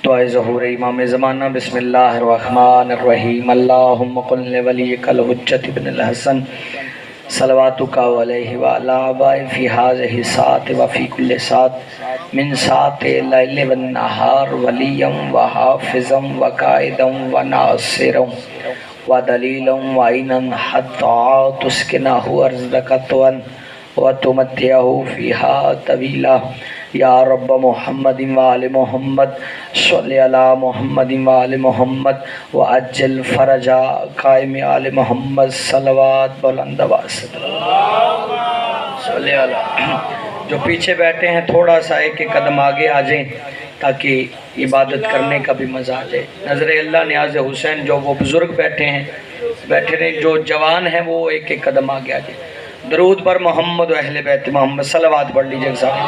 دعائے ظہور امام زمانہ بسم اللہ الرحمن الرحیم اللہم قل لولیک الحجت ابن الحسن صلواتک علیہ وعلا آبائے فی ہذہ ساعت وفی کل ساعت من ساعت اللیل والنہار ولیا وحافظا وقائدا وناصرا ودلیلا وعینا حتی تسکنہ ارضک طوعا وتمتعہ فیہا طویلا یا رب محمد وآل محمد صلی علی محمد وآل محمد وعجل فرجا قائم آل محمد صلوات بلند واسط صلی علی۔ جو پیچھے بیٹھے ہیں تھوڑا سا ایک قدم آگے آ جائیں تاکہ عبادت کرنے کا بھی مزہ آ جائے۔ نظر اللہ نیاز حسین جو وہ بزرگ بیٹھے ہیں جو جوان ہیں وہ ایک ایک قدم آگے آ جائیں۔ درود پر محمد و اہل بیت محمد صلوات پڑھ لیجئے سارے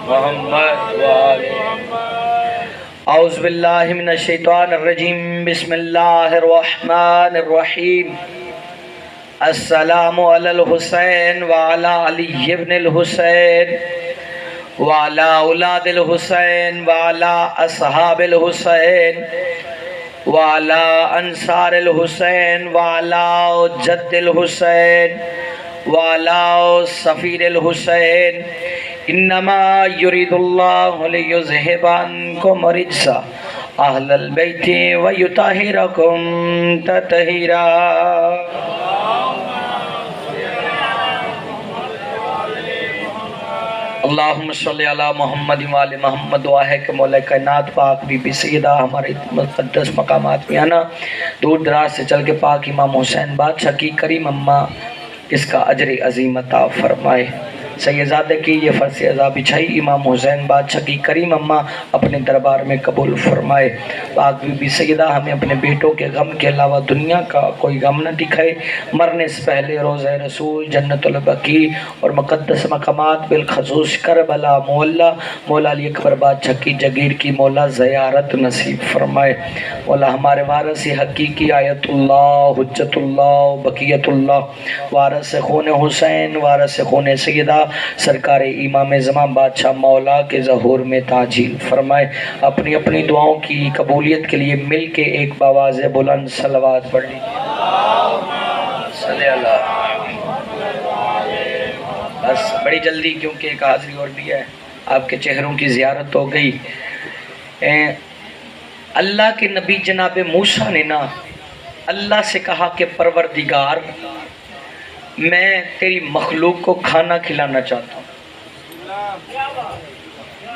محمد اعوذ باللہ من الشیطان الرجیم بسم اللہ الرحمن الرحیم السلام علی الحسین وعلی علی ابن الحسین وعلی اولاد الحسین وعلی اصحاب الحسین وعلی انصار الحسین وعلی جد الحسین وعلی سفیر الحسین انما یرید اللہ لیذہب عنکم الرجس اہل البیت ویطہرکم تطہیرا۔ اللہم صلی علی محمد وآل محمد دعا ہے کہ مولا کائنات پاک بی بی سیدہ ہمارے مقدس مقامات میں آنا دور دراز سے چل کے پاک امام حسین بادشاہ کی کریم اماں اس کا اجر عظیم عطا فرمائے۔ سیدزادے کی یہ فرض عزا بچھائی امام حسین بادشاہ کی کریم اماں اپنے دربار میں قبول فرمائے۔ پاک بی بی سیدہ ہمیں اپنے بیٹوں کے غم کے علاوہ دنیا کا کوئی غم نہ دکھائے، مرنے سے پہلے روضہ رسول جنت البقیع اور مقدس مقامات بالخصوص کربلا مولا مولا علی اکبر بادشاہ کی جگیر کی مولا زیارت نصیب فرمائے۔ مولا ہمارے وارث حقیقی آیت اللہ حجت اللہ بقیت اللہ وارث خون حسین وارث خون سیدہ سرکار امام زمان بادشاہ مولا کے ظہور میں تعجیل فرمائے۔ اپنی اپنی دعاؤں کی قبولیت کے لیے مل کے ایک باواز بلند صلوات پڑھ لیجیے صلی اللہ۔ بس بڑی جلدی کیونکہ ایک حاضری اور بھی ہے، آپ کے چہروں کی زیارت ہو گئی۔ اللہ کے نبی جناب موسیٰ نے نا اللہ سے کہا کہ پروردگار میں تیری مخلوق کو کھانا کھلانا چاہتا ہوں،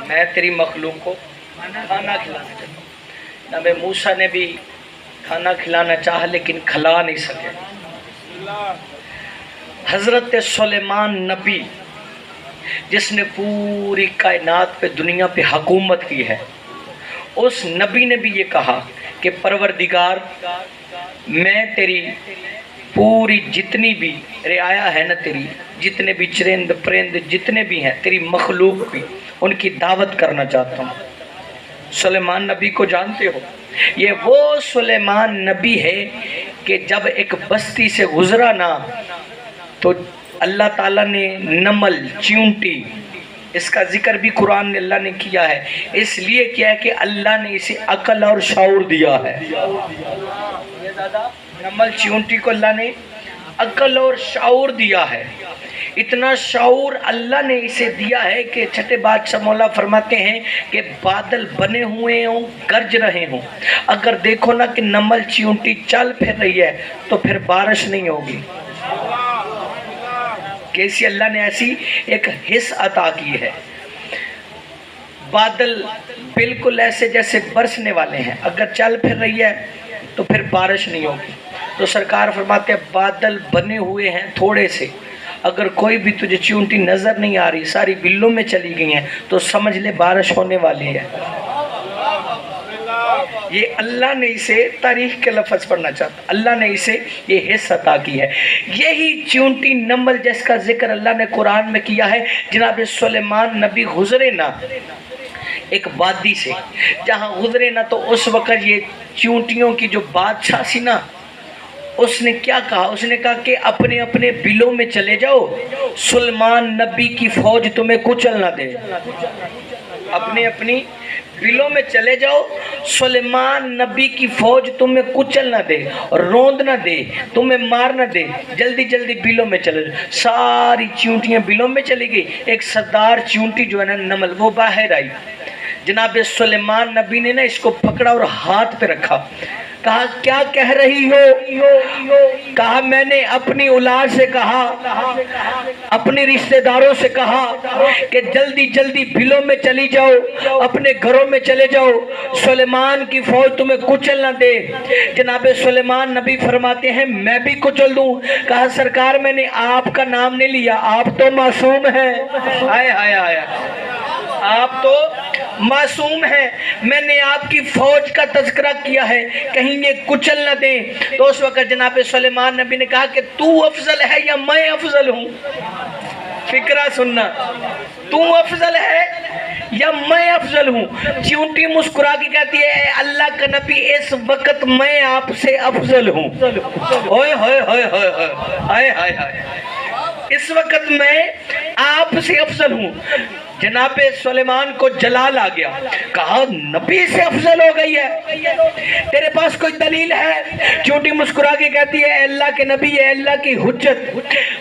میں تیری مخلوق کو کھانا کھلانا چاہتا ہوں۔ نبی موسیٰ نے بھی کھانا کھلانا چاہا لیکن کھلا نہیں سکے۔ حضرت سلیمان نبی جس نے پوری کائنات پہ دنیا پہ حکومت کی ہے، اس نبی نے بھی یہ کہا کہ پروردگار میں تیری پوری جتنی بھی رعایا ہے نا، تیری جتنے بھی چرند پرند جتنے بھی ہیں تیری مخلوق بھی ان کی دعوت کرنا چاہتا ہوں۔ سلیمان نبی کو جانتے ہو، یہ وہ سلیمان نبی ہے کہ جب ایک بستی سے گزرا نا تو اللہ تعالیٰ نے نمل چیونٹی اس کا ذکر بھی قرآن نے اللہ نے کیا ہے، اس لیے کیا ہے کہ اللہ نے اسے عقل اور شعور دیا ہے۔ نمل چیونٹی کو اللہ نے عقل اور شعور دیا ہے، اتنا شعور اللہ نے اسے دیا ہے کہ چھٹے بادشاہ مولا فرماتے ہیں کہ بادل بنے ہوئے ہوں گرج رہے ہوں، اگر دیکھو نا کہ نمل چیونٹی چل پھر رہی ہے تو پھر بارش نہیں ہوگی۔ کیسی اللہ نے ایسی ایک حس عطا کی ہے۔ بادل بالکل ایسے جیسے برسنے والے ہیں، اگر چل پھر رہی ہے تو پھر بارش نہیں ہوگی۔ تو سرکار فرماتے ہیں بادل بنے ہوئے ہیں تھوڑے سے، اگر کوئی بھی تجھے چیونٹی نظر نہیں آ رہی، ساری بلوں میں چلی گئی ہیں تو سمجھ لے بارش ہونے والی ہے۔ یہ اللہ نے اسے تاریخ کے لفظ پڑھنا چاہتا، اللہ نے اسے یہ حص عطا کی ہے۔ یہی چیونٹی نمل جس کا ذکر اللہ نے قرآن میں کیا ہے، جناب سلیمان نبی گزرے نا ایک وادی سے، جہاں گزرے نا تو اس وقت یہ چیونٹیوں کی جو بادشاہ سی نا، اس نے کیا کہا؟ اس نے کہا کہ اپنے اپنے بلوں میں چلے جاؤ، سلیمان نبی کی فوج تمہیں کچل نہ دے۔ اپنی اپنی بلوں میں چلے جاؤ. سلیمان نبی کی فوج تمہیں کچل نہ دے، روند نہ دے، تمہیں مار نہ دے. جلدی جلدی بلوں میں چلے جاؤ. ساری چیونٹیاں بلوں میں چلی گئی. ایک سردار چیونٹی جو ہے نا نمل، وہ باہر آئی. جناب سلیمان نبی نے نا اس کو پکڑا اور ہاتھ پہ رکھا. کہا کیا کہہ رہی ہو؟ کہا میں نے اپنی اولاد سے کہا، اپنی رشتہ داروں سے کہا کہ جلدی جلدی بلوں میں چلی جاؤ، اپنے گھروں میں چلے جاؤ، سلیمان کی فوج تمہیں کچل نہ دے. جناب سلیمان نبی فرماتے ہیں میں بھی کچل دوں. کہا سرکار میں نے آپ کا نام نہیں لیا، آپ تو معصوم ہیں. ہائے ہائے ہائے، آپ تو معصوم ہیں، میں نے آپ کی فوج کا تذکرہ کیا ہے، کہیں یہ کچل نہ دیں. تو اس وقت جناب سلیمان نبی نے کہا کہ تو افضل ہے یا میں افضل ہوں؟ فکرہ سننا، تو افضل ہے یا میں افضل ہوں؟ چیونٹی مسکرا کے کہتی ہے اے اللہ کا نبی اس وقت میں آپ سے افضل ہوں. ہوئے ہوئے ہوئے ہوئے ہائے ہائے ہائے، اس وقت میں آپ سے افضل ہوں. جناب سلیمان کو جلال آ گیا. کہا نبی سے افضل ہو گئی ہے، تیرے پاس کوئی دلیل ہے؟ چونٹی مسکرا کے کہتی ہے اے اللہ کے نبی، اے اللہ کی حجت،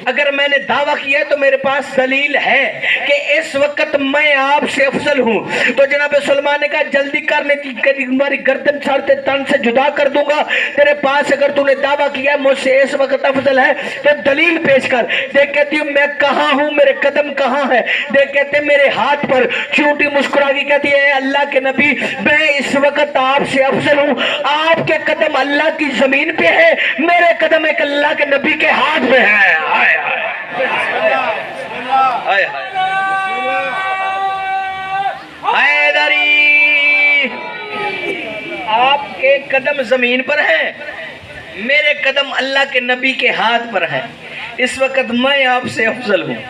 اگر میں نے دعویٰ کیا ہے تو میرے پاس دلیل ہے کہ اس وقت میں آپ سے افضل ہوں. تو جناب سلیمان نے کہا جلدی کرنے کی، تمہاری گردن چھاڑتے تن سے جدا کر دوں گا. تیرے پاس اگر تو نے دعویٰ کیا ہے مجھ سے اس وقت افضل ہے تو دلیل پیش کر. دیکھ کہتی ہوں میں کہاں ہوں، میرے قدم کہاں ہے؟ دیکھ کہتے میرے ہاتھ پر. چونٹی مسکرا کے کہتی ہے اے اللہ کے نبی میں اس وقت آپ سے افضل ہوں. آپ کے قدم اللہ کی زمین پہ ہے، میرے قدم ایک اللہ کے نبی کے ہاتھ پہ ہے. ہائے ہائے حیدری، آپ کے قدم زمین پر ہیں، میرے قدم اللہ کے نبی کے ہاتھ پر ہیں. اس وقت میں آپ سے افضل ہوں.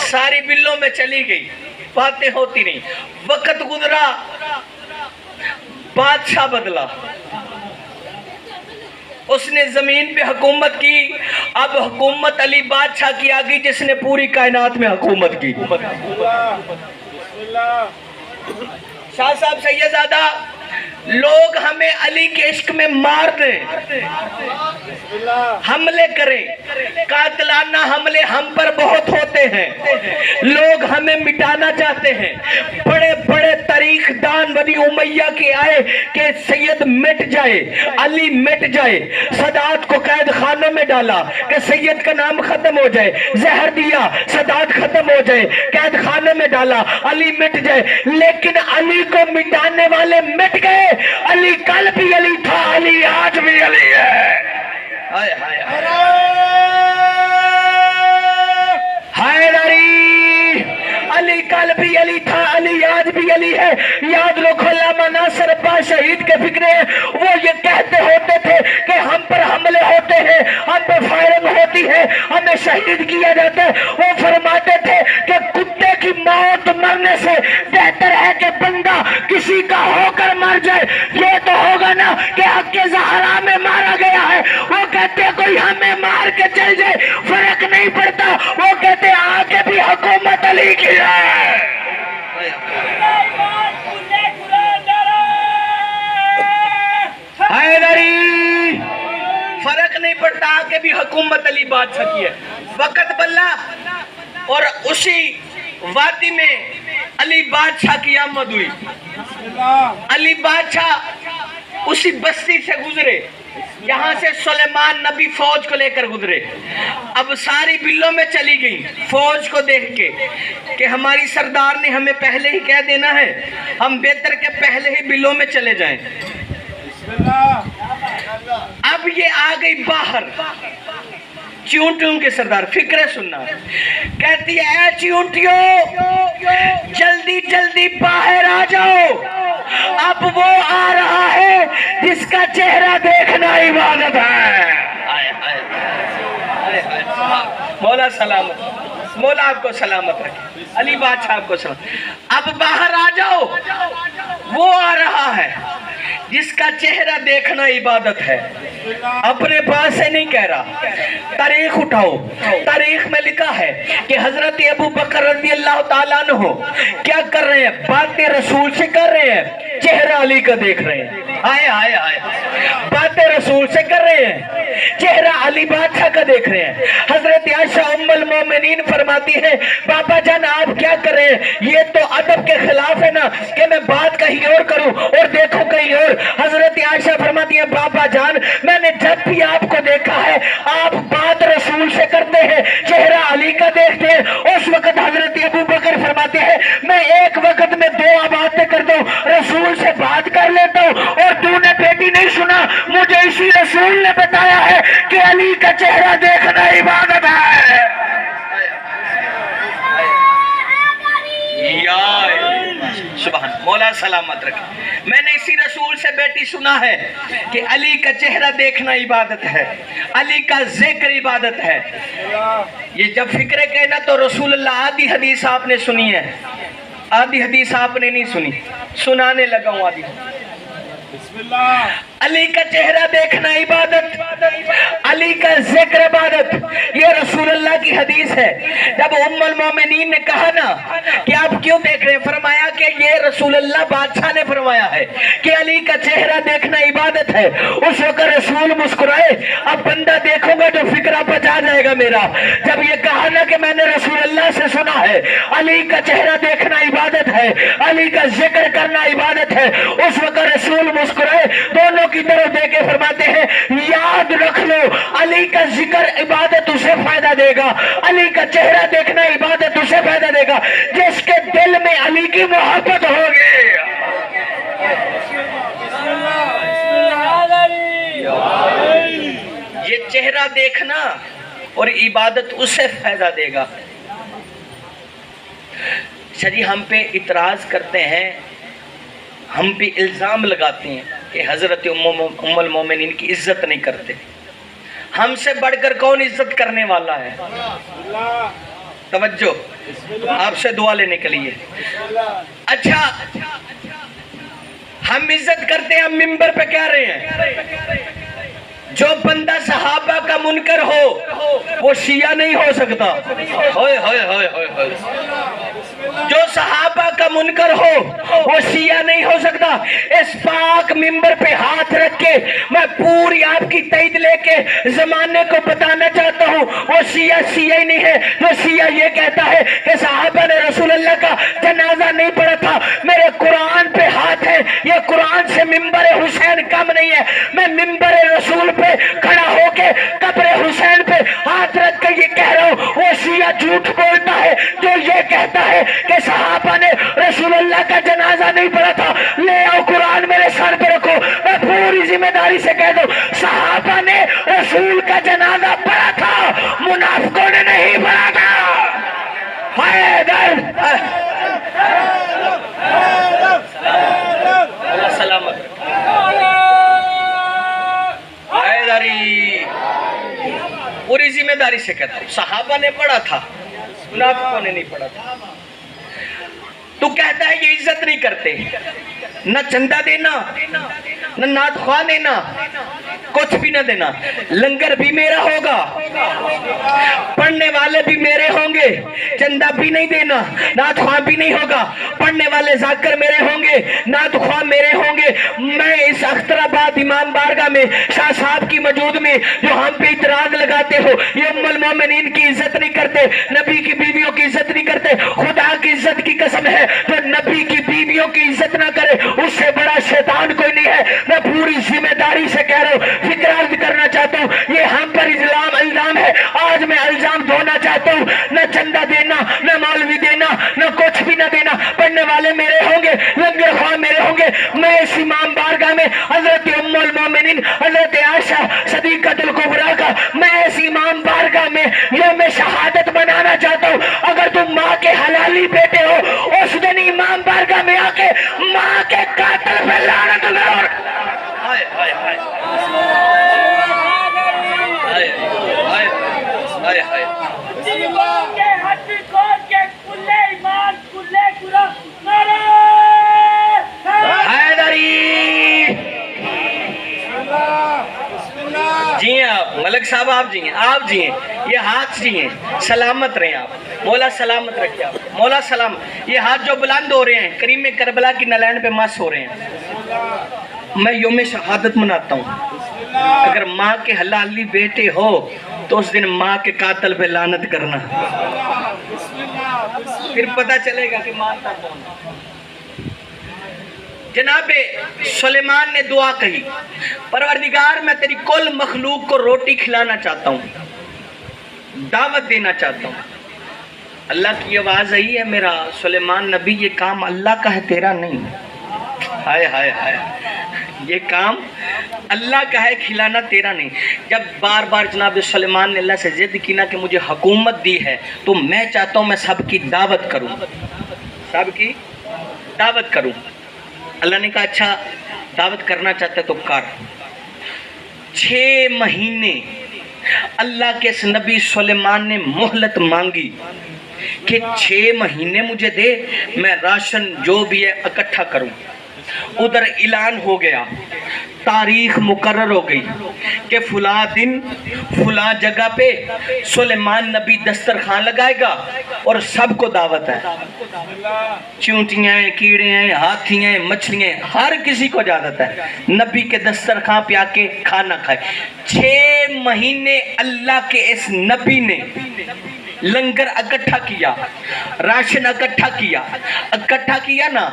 ساری بلوں میں چلی گئی، باتیں ہوتی نہیں. وقت گزرا، بادشاہ بدلا، اس نے زمین پہ حکومت کی. اب حکومت علی بادشاہ کی آ گئی جس نے پوری کائنات میں حکومت کی. شاہ صاحب سیدزادہ، لوگ ہمیں علی کے عشق میں مار دیں، حملے کریں، قاتلانہ حملے ہم پر بہت ہوتے ہیں. لوگ ہمیں مٹانا چاہتے ہیں. بڑے بڑے تاریخ دان بنی امیہ کے آئے کہ سید مٹ جائے، علی مٹ جائے. سادات کو قید خانوں میں ڈالا کہ سید کا نام ختم ہو جائے. زہر دیا سادات ختم ہو جائے. قید خانے میں ڈالا علی مٹ جائے. لیکن علی کو مٹانے والے مٹ گئے. علی کل بھی علی تھا، علی آج بھی علی ہے. حیدری، علی کل بھی علی تھا، علی آج بھی علی ہے. یاد رکھو علامہ ناصر عباس شہید کے فکرے، وہ یہ کہتے ہوتے تھے کہ ہم پر حملے ہوتے ہیں، ہم پر فائرنگ ہوتی ہے، ہمیں شہید کیا جاتا ہے. وہ فرماتے تھے کہ کتے کی موت مرنے سے بہتر ہے کہ بندہ کسی کا ہو کر مر جائے. یہ تو ہوگا نا کہ حق کے زہرا میں مارا گیا ہے. وہ کہتے کوئی ہمیں مار کے چل جائے فرق نہیں پڑتا. وہ کہتے آ کے بھی حکومت علی کی ہے. حیدری، فرق نہیں پڑتا، آ کے بھی حکومت علی بادشاہ کی ہے. وقت بلا اور اسی وادی میں علی بادشاہ کی آمد ہوئی. علی بادشاہ اسی بستی سے گزرے، یہاں سے سلیمان نبی فوج کو لے کر گزرے. اب ساری بلوں میں چلی گئی فوج کو دیکھ کے کہ ہماری سردار نے ہمیں پہلے ہی کہہ دینا ہے، ہم بہتر کے پہلے ہی بلوں میں چلے جائیں. اب یہ آ گئی باہر، چیونٹیوں کے سردار. فکرے سننا، کہتی ہے اے چیونٹیوں جلدی جلدی باہر آ جاؤ، اب وہ آ رہا ہے جس کا چہرہ دیکھنا عبادت ہے. مولا سلامت، مولا آپ کو سلامت رکھے، علی بادشاہ آپ کو سلامت. اب باہر آ جاؤ، وہ آ رہا ہے. جس کا چہرہ دیکھنا عبادت ہے، اپنے پاس سے نہیں کہہ رہا، تاریخ اٹھاؤ، تاریخ میں لکھا ہے کہ حضرت ابو بکر رضی اللہ تعالیٰ عنہ کیا کر رہے ہیں؟ باتیں رسول سے کر رہے ہیں، چہرہ علی کا دیکھ رہے ہیں۔ آئے آئے آئے، باتیں رسول سے کر رہے ہیں، چہرہ علی بادشاہ کا دیکھ رہے ہیں۔ حضرت عائشہ ام المومنین فرماتی ہے بابا جان آپ کیا کر رہے ہیں؟ یہ تو ادب کے خلاف ہے نا کہ میں بات کہیں اور کروں اور دیکھوں کہیں اور۔ حضرت عائشہ فرماتی ہے بابا جان میں نے جب بھی آپ کو دیکھا ہے آپ بات رسول سے کرتے ہیں، چہرہ علی کا دیکھتے ہیں۔ اس وقت حضرت ابو بکر فرماتے ہیں میں ایک وقت میں 2 باتیں کرتا ہوں، رسول سے بات کر لیتا ہوں اور تو نے بیٹی نہیں سنا، مجھے اسی رسول نے بتایا ہے کہ علی کا چہرہ دیکھنا عبادت ہے۔ سبحان مولا سلامت رکھے۔ میں نے اسی رسول سے بیٹی سنا ہے کہ علی کا چہرہ دیکھنا عبادت ہے، علی کا ذکر عبادت ہے۔ یہ جب فکر کہنا تو رسول اللہ آدھی حدیث آپ نے سنی ہے، آدھی حدیث آپ نے نہیں سنی، سنانے لگا ہوں آدھی۔ علی کا چہرہ دیکھنا عبادت، علی کا ذکر عبادت، یہ رسول اللہ کی حدیث ہے۔ جب ام المومنین نے کہا نا کہ آپ کیوں دیکھ رہے ہیں، فرمایا کہ یہ رسول اللہ بادشاہ نے فرمایا ہے کہ علی کا چہرہ دیکھنا عبادت ہے۔ اس وقت رسول مسکرائے، اب بندہ دیکھوں گا جو فکرہ بچا جائے گا میرا۔ جب یہ کہا نا کہ میں نے رسول اللہ سے سنا ہے علی کا چہرہ دیکھنا عبادت ہے، علی کا ذکر کرنا عبادت ہے، اس وقت رسول مسکرائے، دونوں کی طرف دے کے فرماتے ہیں یاد رکھ لو علی کا ذکر عبادت اسے فائدہ دے گا، علی کا چہرہ دیکھنا عبادت اسے فائدہ دے گا جس کے دل میں علی کی محبت ہوگی۔ یہ چہرہ دیکھنا اور عبادت اسے فائدہ دے گا۔ شریع ہم پہ اعتراض کرتے ہیں، ہم پہ الزام لگاتے ہیں کہ حضرت ام المومنین کی عزت نہیں کرتے۔ ہم سے بڑھ کر کون عزت کرنے والا ہے؟ توجہ، آپ سے دعا لینے کے لیے۔ اچھا ہم عزت کرتے ہیں، ہم ممبر پہ کہہ رہے ہیں جو بندہ صحابہ کا منکر ہو وہ شیعہ نہیں ہو سکتا۔ ہوئے ہوئے ہوئے ہوئے ہوئے، جو صحابہ کا منکر ہو وہ شیعہ نہیں ہو سکتا۔ اس پاک منبر پہ ہاتھ رکھ کے میں پوری آپ کی تائید لے کے زمانے کو بتانا چاہتا ہوں وہ شیعہ ہی نہیں ہے جو شیعہ یہ کہتا ہے کہ صحابہ نے رسول اللہ کا جنازہ نہیں پڑھا تھا۔ میرے قرآن پہ ہاتھ ہے، یہ قرآن سے منبر حسین کم نہیں ہے۔ میں منبر رسول پہ کھڑا ہو کے قبر حسین پہ ہاتھ رکھ کے یہ کہہ رہا ہوں وہ شیعہ جھوٹ بولتا ہے جو یہ کہتا ہے کہ صحابہ نے رسول اللہ کا جنازہ نہیں پڑھا تھا۔ لے آؤ قرآن میرے سر پہ رکھو، میں پوری ذمہ داری سے کہہ دوں صحابہ نے رسول کا جنازہ پڑھا تھا، منافقوں نے نہیں پڑھا تھا۔ حیدر اللہ سلامت، حیدری پوری ذمہ داری سے کہتا ہوں صحابہ نے پڑھا تھا، منافقوں نے نہیں پڑھا تھا۔ تو کہتا ہے یہ عزت نہیں کرتے، نہ چندہ دینا، نہ نعت خواہ دینا، کچھ بھی نہ دینا، لنگر بھی میرا ہوگا، پڑھنے والے بھی میرے ہوں گے، چندہ بھی نہیں دینا، نعت خواہ بھی نہیں ہوگا، پڑھنے والے ذاکر میرے ہوں گے، نعت خواہ میرے ہوں گے۔ میں اس اختر آباد امام بارگاہ میں شاہ صاحب کی موجود میں جو ہم پہ اعتراض لگاتے ہو یہ ام المومنین کی عزت نہیں کرتے، نبی کی بیویوں کی عزت نہیں کرتے، خدا کی عزت کی قسم ہے جو نبی کی بیویوں کی عزت نہ کرے اس سے بڑا شیطان کوئی نہیں ہے۔ میں پوری ذمہ داری سے کہہ رہا ہوں، فکر عرض کرنا چاہتا ہوں یہ ہم پر الزام ہے، آج میں الزام دھونا چاہتا ہوں، نہ چندہ دینا، نہ مولوی دینا، نہ کچھ بھی نہ دینا، پڑھنے والے میرے ہوں گے، لنگر خواہ میرے ہوں گے۔ میں اس امام بارگاہ میں حضرت ام المومنین حضرت عائشہ صدیقۃ الکبریٰ کا میں اس امام بارگاہ میں یوم شہادت منانا چاہتا ہوں۔ اگر تم ماں کے حلالی بیٹے ہو اس دن امام بارگاہ میں آ کے ماں کے قاتل پہ لعنت کرو۔ حیدری جی آپ ملک صاحب آپ جیئیں یہ ہاتھ جیئیں سلامت رہیں آپ مولا سلامت رکھیں آپ مولا سلامت یہ ہاتھ جو بلند ہو رہے ہیں کریم کربلا کی نلین پہ مس ہو رہے ہیں میں یوم شہادت مناتا ہوں اگر ماں کے حلالی بیٹے ہو تو اس دن ماں کے قاتل پہ لعنت کرنا پھر پتہ چلے گا کہ ماں کا کون ہے جناب سلیمان نے دعا کہی پروردگار میں تیری کل مخلوق کو روٹی کھلانا چاہتا ہوں دعوت دینا چاہتا ہوں اللہ کی آواز آئی ہے میرا سلیمان نبی یہ کام اللہ کا ہے تیرا نہیں ہائے ہائے ہائے یہ کام اللہ کا ہے کھلانا تیرا نہیں جب بار بار جناب سلیمان نے اللہ سے ضد کی نا کہ مجھے حکومت دی ہے تو میں چاہتا ہوں میں سب کی دعوت کروں سب کی دعوت کروں اللہ نے کہا اچھا دعوت کرنا چاہتا ہے تو کر 6 مہینے اللہ کے اس نبی سلیمان نے مہلت مانگی کہ 6 مہینے مجھے دے میں راشن جو بھی ہے اکٹھا کروں ادھر اعلان ہو گیا تاریخ مقرر ہو گئی کہ فلاں دن فلاں جگہ پہ سلیمان نبی دسترخوان لگائے گا اور سب کو دعوت ہے چونٹیاں ہیں کیڑے ہیں ہاتھی ہیں مچھلیاں ہیں ہر کسی کو اجازت ہے نبی کے دسترخوان پہ آ کے کھانا کھائے 6 مہینے اللہ کے اس نبی نے لنگر اکٹھا کیا راشن اکٹھا کیا نا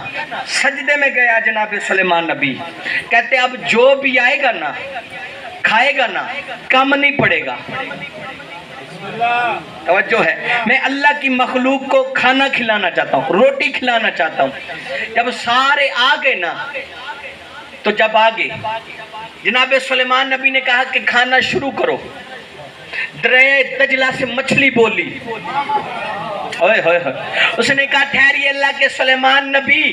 سجدے میں گیا جناب سلیمان نبی کہتے اب جو بھی آئے گا نا کھائے گا نا کم نہیں پڑے گا توجہ ہے میں اللہ کی مخلوق کو کھانا کھلانا چاہتا ہوں روٹی کھلانا چاہتا ہوں جب سارے آگے نا تو جب آگے جناب سلیمان نبی نے کہا کہ کھانا شروع کرو دریا دجلہ سے مچھلی بولی اس نے کہا ٹھہریے اللہ کے سلیمان نبی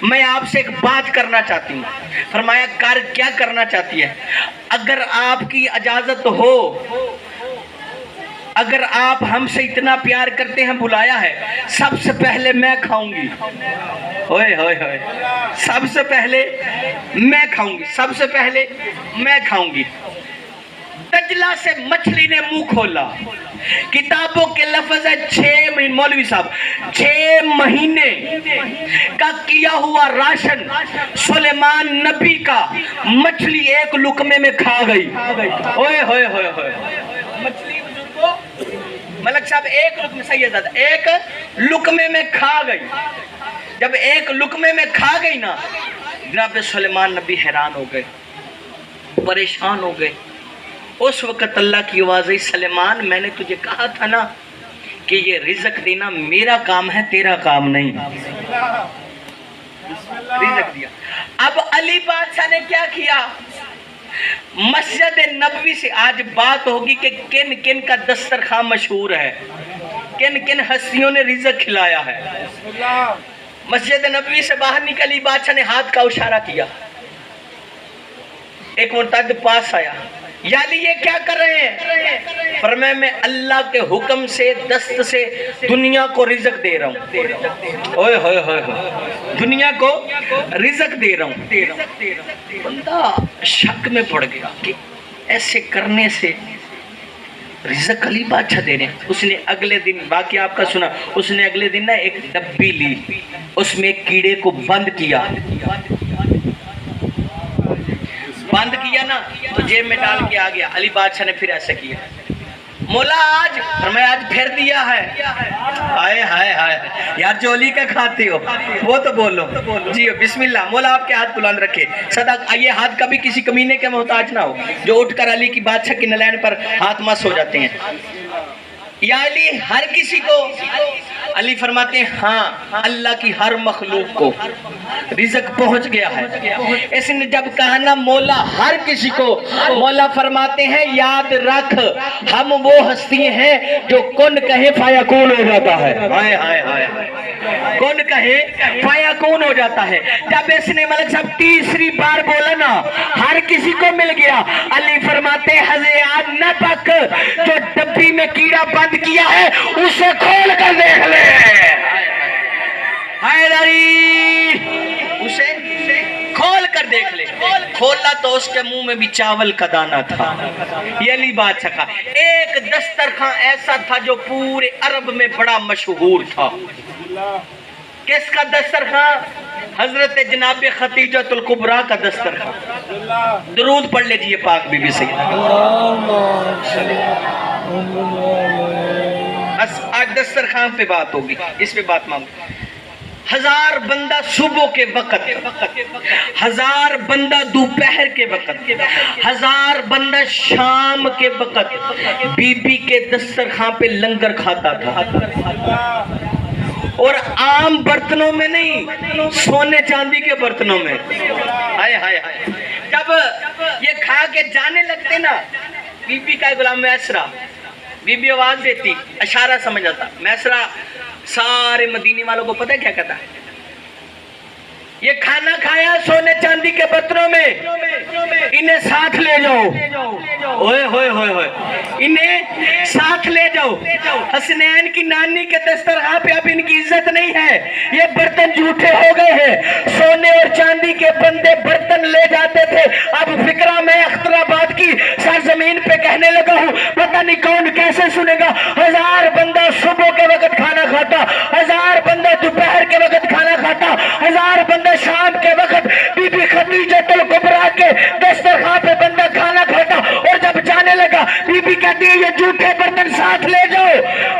میں آپ سے ایک بات کرنا چاہتی ہوں فرمایا کیا کرنا چاہتی ہے اگر آپ کی اجازت ہو اگر آپ ہم سے اتنا پیار کرتے ہیں بلایا ہے سب سے پہلے میں کھاؤں گی سب سے پہلے میں کھاؤں گی دجلہ سے مچھلی نے منہ کھولا کتابوں کے لفظ ہے 6 مہینے مولوی صاحب 6 مہینے کا کیا ہوا راشن سلیمان نبی کا مچھلی ایک لقمے میں کھا گئی مچھلی بزرگوں ملک صاحب ایک لقمے میں کھا گئی جب ایک لقمے میں کھا گئی نا جناب سلیمان نبی حیران ہو گئے پریشان ہو گئے اس وقت اللہ کی آواز آئی سلیمان میں نے تجھے کہا تھا نا کہ یہ رزق دینا میرا کام ہے تیرا کام نہیں رزق دیا اب علی بادشاہ نے کیا کیا مسجد نبوی سے آج بات ہوگی کہ کن کن کا دسترخوان مشہور ہے کن کن ہستیوں نے رزق کھلایا ہے مسجد نبوی سے باہر نکلی بادشاہ نے ہاتھ کا اشارہ کیا ایک مرتد پاس آیا یا علی یہ کیا کر رہے ہیں فرمایا میں اللہ کے حکم سے دست سے دنیا کو رزق دے رہا ہوں دنیا کو رزق دے رہا ہوں بندہ شک میں پڑ گیا کہ ایسے کرنے سے رزق علی بادشاہ دے رہے ہیں اس نے اگلے دن باقی آپ کا سنا اس نے اگلے دن نا ایک ڈبی لی اس میں ایک کیڑے کو بند کیا نا تو جیب میں ڈال کے آ گیا علی بادشاہ نے پھر ایسا کیا مولا آج فرمایا آج پھر دیا ہے ہائے ہائے ہائے یار جو علی کا کھاتے ہو وہ تو بولو جی بسم اللہ مولا آپ کے ہاتھ بلند رکھے صدق یہ ہاتھ کبھی کسی کمینے کے محتاج نہ ہو جو اٹھ کر علی کی بادشاہ کی نلین پر ہاتھ مس ہو جاتے ہیں یا علی ہر کسی کو علی فرماتے ہیں ہاں اللہ کی ہر مخلوق کو رزق پہنچ گیا ہے اس نے جب کہا نا مولا ہر کسی کو مولا فرماتے ہیں یاد رکھ ہم وہ ہستی ہیں جو کن کہے فیکون ہو جاتا ہے کن کہے فیکون ہو جاتا ہے جب اس نے ملک صاحب تیسری بار بولا نا ہر کسی کو مل گیا علی فرماتے حضرت نہ تک جو ڈبی میں کیڑا بند کیا ہے اسے کھول کر دیکھ لے حیدری اسے کھول کر دیکھ لے. کھولا تو اس کے منہ میں بھی چاول کا دانہ تھا. یہ علی بادشاہ کا ایک دسترخوان ایسا تھا جو پورے عرب میں بڑا مشہور تھا. کس کا دسترخوان؟ حضرت جناب خدیجۃ الکبریٰ کا دسترخوان. درود پڑھ لیجئے پاک بی بی سیدہ. آج دسترخوان پہ بات ہوگی, اس پہ بات مانگو. 1000 بندہ صبح کے وقت, 1000 بندہ دوپہر کے وقت, 1000 بندہ شام کے وقت بی بی کے دسترخوان پہ لنگر کھاتا تھا. اور عام برتنوں میں نہیں, سونے چاندی کے برتنوں میں. ہائے ہائے ہائے. جب یہ کھا کے جانے لگتے نا, بی بی کا غلام میسرہ, بی بی آواز دیتی, اشارہ سمجھ آتا. میسرہ سارے مدینے والوں کو پتہ ہے کیا کہتا ہے؟ یہ کھانا کھایا سونے چاندی کے برتنوں میں, انہیں ساتھ لے جاؤ. اوئے ہوئے ہوئے ہوئے, انہیں ساتھ لے جاؤ. حسنین کی نانی کے دسترخوان پہ اب ان کی عزت نہیں ہے, یہ برتن جھوٹے ہو گئے ہیں. سونے اور چاندی کے بندے برتن لے جاتے تھے. اب فکرہ میں اختر آباد کی سرزمین پہ کہنے لگا ہوں, پتہ نہیں کون کیسے سنے گا. 1000 بندہ صبح کے وقت کھانا کھاتا, 1000 بندہ دوپہر کے وقت کھانا کھاتا, 1000 بندہ شام کے وقت بی بی خدیجۃ الکبریٰ کے دسترخوان پہ بندہ کھانا کھاتا. اور جب جانے لگا, بی بی کہتی ہے یہ جھوٹے برتن ساتھ لے جاؤ,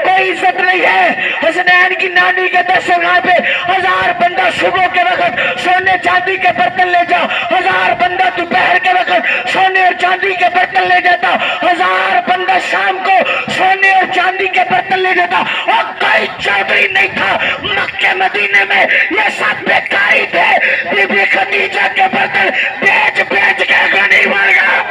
کوئی عزت نہیں ہے. حسنین کی نانی کے دسترخوان پہ 1000 بندہ صبح کے وقت سونے چاندی کے برتن لے جا, 1000 بندہ دوپہر کے وقت سونے اور چاندی کے برتن لے جاتا, 1000 بندہ شام کو سونے اور چاندی کے برتن لے جاتا. اور کوئی چودھری نہیں تھا مکہ مدینے میں, یہ سب بیکاری تھے. بی بی خدیجہ کے برتن بیچ بیچ کے غنی بن گیا.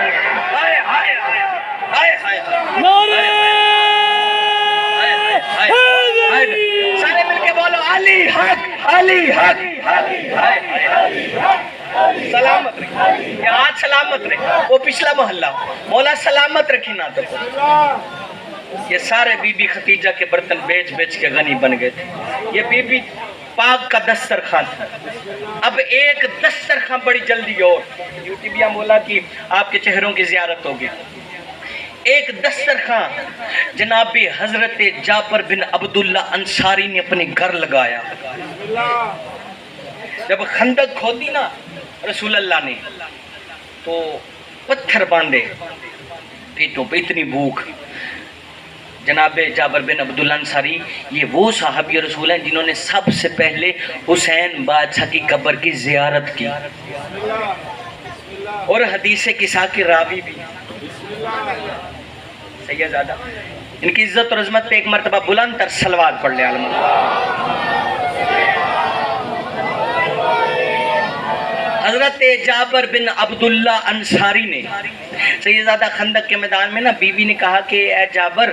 سارے مل کے بولو علی حق, علی حق. سلامت رکھیں, یہ آج سلامت رکھیں. وہ پچھلا محلہ, مولا سلامت رکھیں نا. تو یہ سارے بی بی خدیجہ کے برتن بیچ بیچ کے غنی بن گئے تھے. یہ بی بی پاک کا دسترخوان تھا. اب ایک دسترخوان بڑی جلدی, اور یوٹیوبیا مولا کی آپ کے چہروں کی زیارت ہوگی. ایک دسترخوان جناب حضرت جابر بن عبداللہ انصاری نے اپنے گھر لگایا. جب خندق کھودی نا رسول اللہ نے, تو پتھر باندھے پیٹوں پہ, اتنی بھوک. جناب جابر بن عبداللہ انصاری یہ وہ صحابی رسول ہیں جنہوں نے سب سے پہلے حسین بادشاہ کی قبر کی زیارت کی, اور حدیث قصہ کے راوی بھی. سیدزادہ, ان کی عزت اور عظمت پہ ایک مرتبہ بلند تر صلوات پڑھ لے. عالم حضرت جابر بن عبداللہ انصاری نے سیدزادہ خندق کے میدان میں نا بیوی نے کہا کہ اے جابر,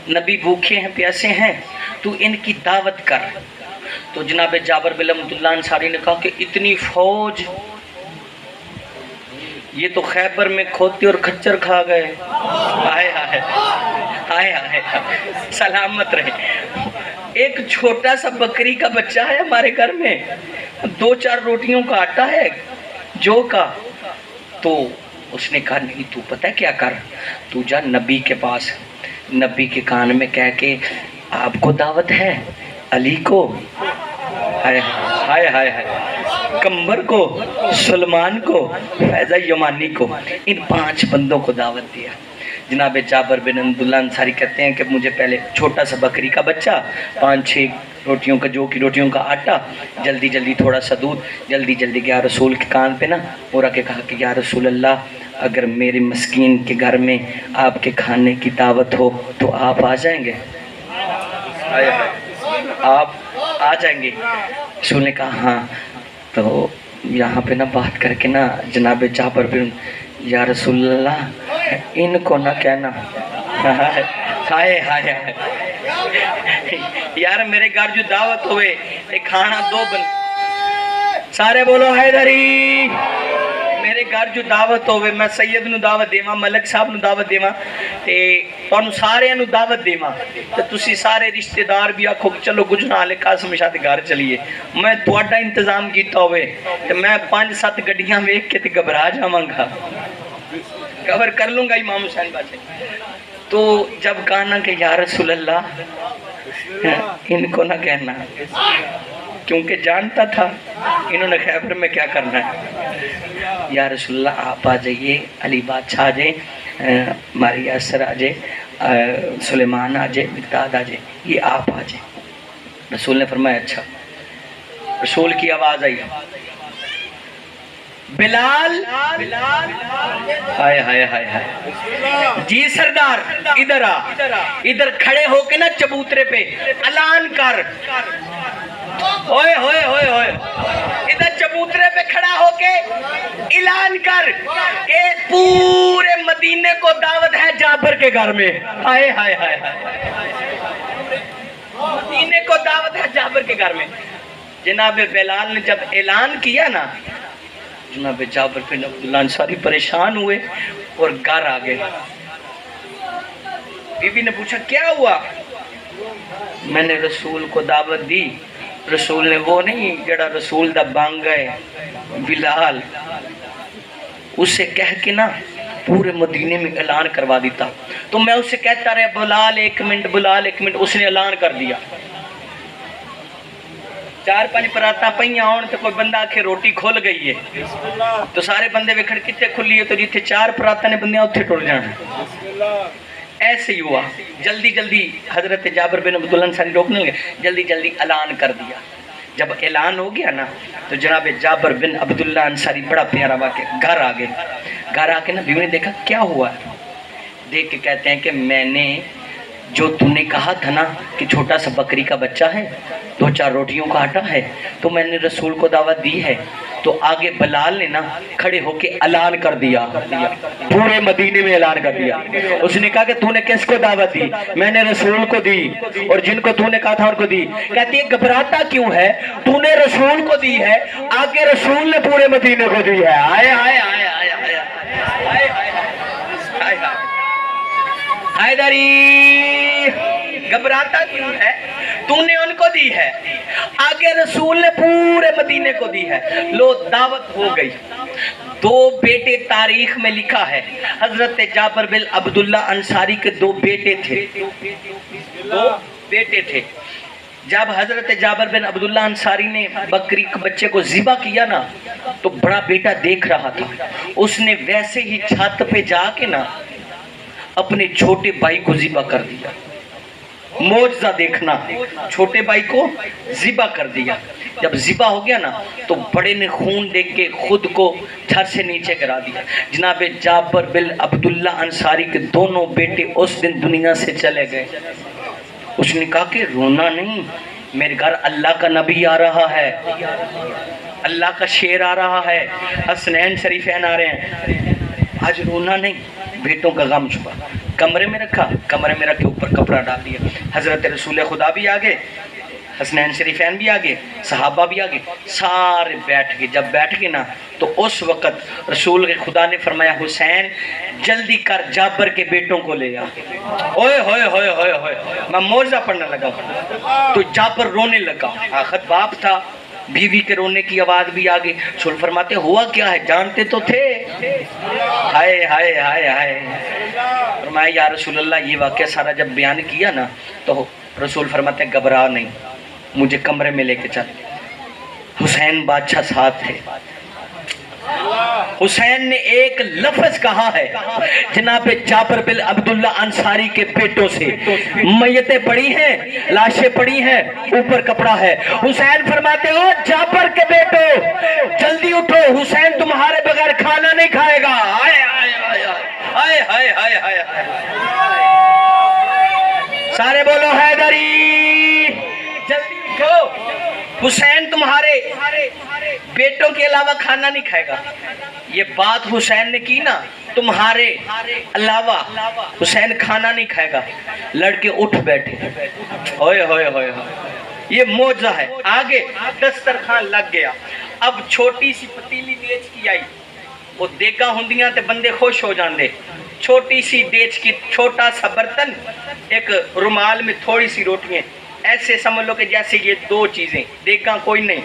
نبی بھوکے ہیں پیاسے ہیں, تو ان کی دعوت کر. تو جناب جابر بن عبداللہ انصاری نے کہا کہ اتنی فوج, یہ تو خیبر میں کھوتے اور کھچر کھا گئے. آئے آئے آئے آئے, سلامت رہے. ایک چھوٹا سا بکری کا بچہ ہے ہمارے گھر میں, 2-4 روٹیوں کا آٹا ہے جو کا. تو اس نے کہا نہیں, تو پتہ کیا کر, تو جا نبی کے پاس, نبی کے کان میں کہہ کے آپ کو دعوت ہے, علی کو, ہائے ہائے ہائے, کمبر کو, سلمان کو, فیضہ یمانی کو, ان 5 بندوں کو دعوت دیا. جناب جابر بن عبداللہ انصاری کہتے ہیں کہ مجھے پہلے چھوٹا سا بکری کا بچہ, 5-6 روٹیوں کا, جو کی روٹیوں کا آٹا, جلدی جلدی تھوڑا سا دودھ, جلدی جلدی یا رسول کے کان پہ نا پورا کے کہا کہ یا رسول اللہ, اگر میرے مسکین کے گھر میں آپ کے کھانے کی دعوت ہو تو آپ آ جائیں گے؟ آپ آ جائیں گے؟ رسول نے کہا ہاں. تو یہاں پہ نا بات کر کے نا جناب جابر بن, یا رسول اللہ ان کو نہ کہنا. ہائے ہائے یار, میرے گھر جو دعوت ہوئے ایک کھانا 2 بن, سارے بولو حیدری. میرے میرے گھر جو دعوت ہوئے میں سید نو دعوت دیواں ملک صاحب نو دعوت دیواں تے تانوں سارے نو دعوت دیواں تے تسی سارے رشتہ دار بھی آکھو چلو گجرال قاسم شاہ دے گھر چلیے میں تہاڈا انتظام کیتا ہوئے تے میں 5-7 گڈیاں ویکھ کے تے گھبرا جاواں گا کور کر لوں گا امام حسین بادشاہ تو جب کہا کہ یا رسول اللہ ان کو نہ کہنا کیونکہ جانتا تھا انہوں نے خیبر میں کیا کرنا ہے یا رسول اللہ آپ آ جائیے علی بادشاہ آ جائے ماری یاسر آ جائے سلیمان آ جائے مقداد آ جائے یہ آپ آ جائے رسول نے فرمایا اچھا رسول کی آواز آئی بلال ہائے ہائے ہائے ہائے جی سردار ادھر آ ادھر کھڑے ہو کے نا چبوترے پہ اعلان کر ہوئے ہوئے ہوئے ہوئے ادھر چبوترے پہ کھڑا ہو کے اعلان کر کہ پورے مدینے کو دعوت ہے جابر کے گھر میں ہائے ہائے ہائے مدینے کو دعوت ہے جابر کے گھر میں جناب بلال نے جب اعلان کیا نا جناب جابر بن عبداللہ انصاری پریشان ہوئے اور گھر آ گئے بی بی نے پوچھا کیا ہوا میں نے رسول کو دعوت دی رسول نے وہ نہیں جڑا رسول دا بانگ گئے بلال اسے کہہ کے نا پورے مدینے میں اعلان کروا دیتا تو میں اسے کہتا رہے بلال 1 منٹ بلال 1 منٹ اس نے اعلان کر دیا 4-5 پراتاں پہیاں آن تو کوئی بندہ آکھے روٹی کھول گئی ہے تو سارے بندے ویکھن کتے کھلی ہے تو جتھے 4 پراتاں نے بندیاں اتھے ٹر جانا ایسے ہی ہوا جلدی جلدی حضرت جابر بن عبداللہ انصاری روکنے لگے جلدی جلدی اعلان کر دیا جب اعلان ہو گیا نا تو جناب جابر بن عبداللہ انصاری بڑا پیارا واقع گھر آ گئے گھر آ کے نا بیوی نے دیکھا کیا ہوا ہے دیکھ کے کہتے ہیں کہ میں نے جو تم نے کہا تھا نا کہ چھوٹا سا بکری کا بچہ ہے 2-4 روٹیوں کا آٹا ہے تو میں نے رسول کو دعوت دی ہے تو آگے بلال نے نا کھڑے ہو کے اعلان کر دیا پورے مدینے میں اعلان کر دیا اس نے کہا کہ تو نے کس کو دعوت دی میں نے رسول کو دی اور جن کو تو نے کہا تھا ان کو دی کہتی ہے گھبراتا کیوں ہے تو نے رسول کو دی ہے آگے رسول نے پورے مدینے کو دی ہے آئے آئے آئے آئے آئے آئے آئے آئے حیدری گھبراتا کیوں ہے تو نے ان کو دی ہے آگے رسول نے پورے مدینے کو دی ہے لو دعوت ہو گئی 2 بیٹے تاریخ میں لکھا ہے حضرت جابر بن عبداللہ انصاری کے 2 بیٹے تھے 2 بیٹے تھے جب حضرت جابر بن عبداللہ انصاری نے بکری کے بچے کو ذبح کیا نا تو بڑا بیٹا دیکھ رہا تھا اس نے ویسے ہی چھت پہ جا کے نا اپنے چھوٹے بھائی کو ذبح کر دیا معجزہ دیکھنا چھوٹے بھائی کو ذبح کر دیا جب ذبح ہو گیا نا تو بڑے نے خون دیکھ کے خود کو چھت سے نیچے گرا دیا جناب جابر بن عبداللہ انصاری کے دونوں بیٹے اس دن دنیا سے چلے گئے اس نے کہا کہ رونا نہیں میرے گھر اللہ کا نبی آ رہا ہے اللہ کا شیر آ رہا ہے حسنین شریفین آ رہے ہیں آج رونا نہیں بیٹوں کا غم چھپا کمرے میں رکھا کمرے میں رکھ کے اوپر کپڑا ڈال دیا حضرت رسول خدا بھی آگے حسنین شریفین بھی آگے صحابہ بھی آگے سارے بیٹھ گئے جب بیٹھ گئے نا تو اس وقت رسول خدا نے فرمایا حسین جلدی کر جابر کے بیٹوں کو لے آ اوئے ہوئے ہوئے ہوئے ہوئے میں معجزہ پڑھنے لگا تو جابر رونے لگا آخر باپ تھا بیوی کے رونے کی آواز بھی آگے رسول فرماتے ہوا کیا ہے جانتے تو تھے ہائے ہائے ہائے ہائے فرمایا یا رسول اللہ یہ واقعہ سارا جب بیان کیا نا تو رسول فرماتے گھبرا نہیں مجھے کمرے میں لے کے چل حسین بادشاہ ساتھ تھے حسین نے ایک لفظ کہا ہے جناب جابر بن عبداللہ انصاری کے بیٹوں سے میتیں پڑی ہیں لاشیں پڑی ہیں اوپر کپڑا ہے حسین فرماتے ہو جابر کے بیٹوں جلدی اٹھو حسین تمہارے بغیر کھانا نہیں کھائے گا آئے آئے آئے آئے آئے آئے آئے آئے سارے بولو حیدری جلدی اٹھو حسین تمہارے بیٹوں کے علاوہ کھانا نہیں کھائے گا یہ بات حسین نے کی نا تمہارے علاوہ حسین کھانا نہیں کھائے گا لڑکے اٹھ بیٹھے ہوئے ہوئے ہوئے یہ معجزہ ہے آگے دسترخوان لگ گیا اب چھوٹی سی پتیلی بیچ کی آئی وہ دیگا ہوندیاں تے بندے خوش ہو جاندے. چھوٹی سی دیچ کی چھوٹا سا برتن, ایک رومال میں تھوڑی سی روٹیاں, ایسے سمجھ لو کہ جیسے یہ دو چیزیں, دیگا کوئی نہیں,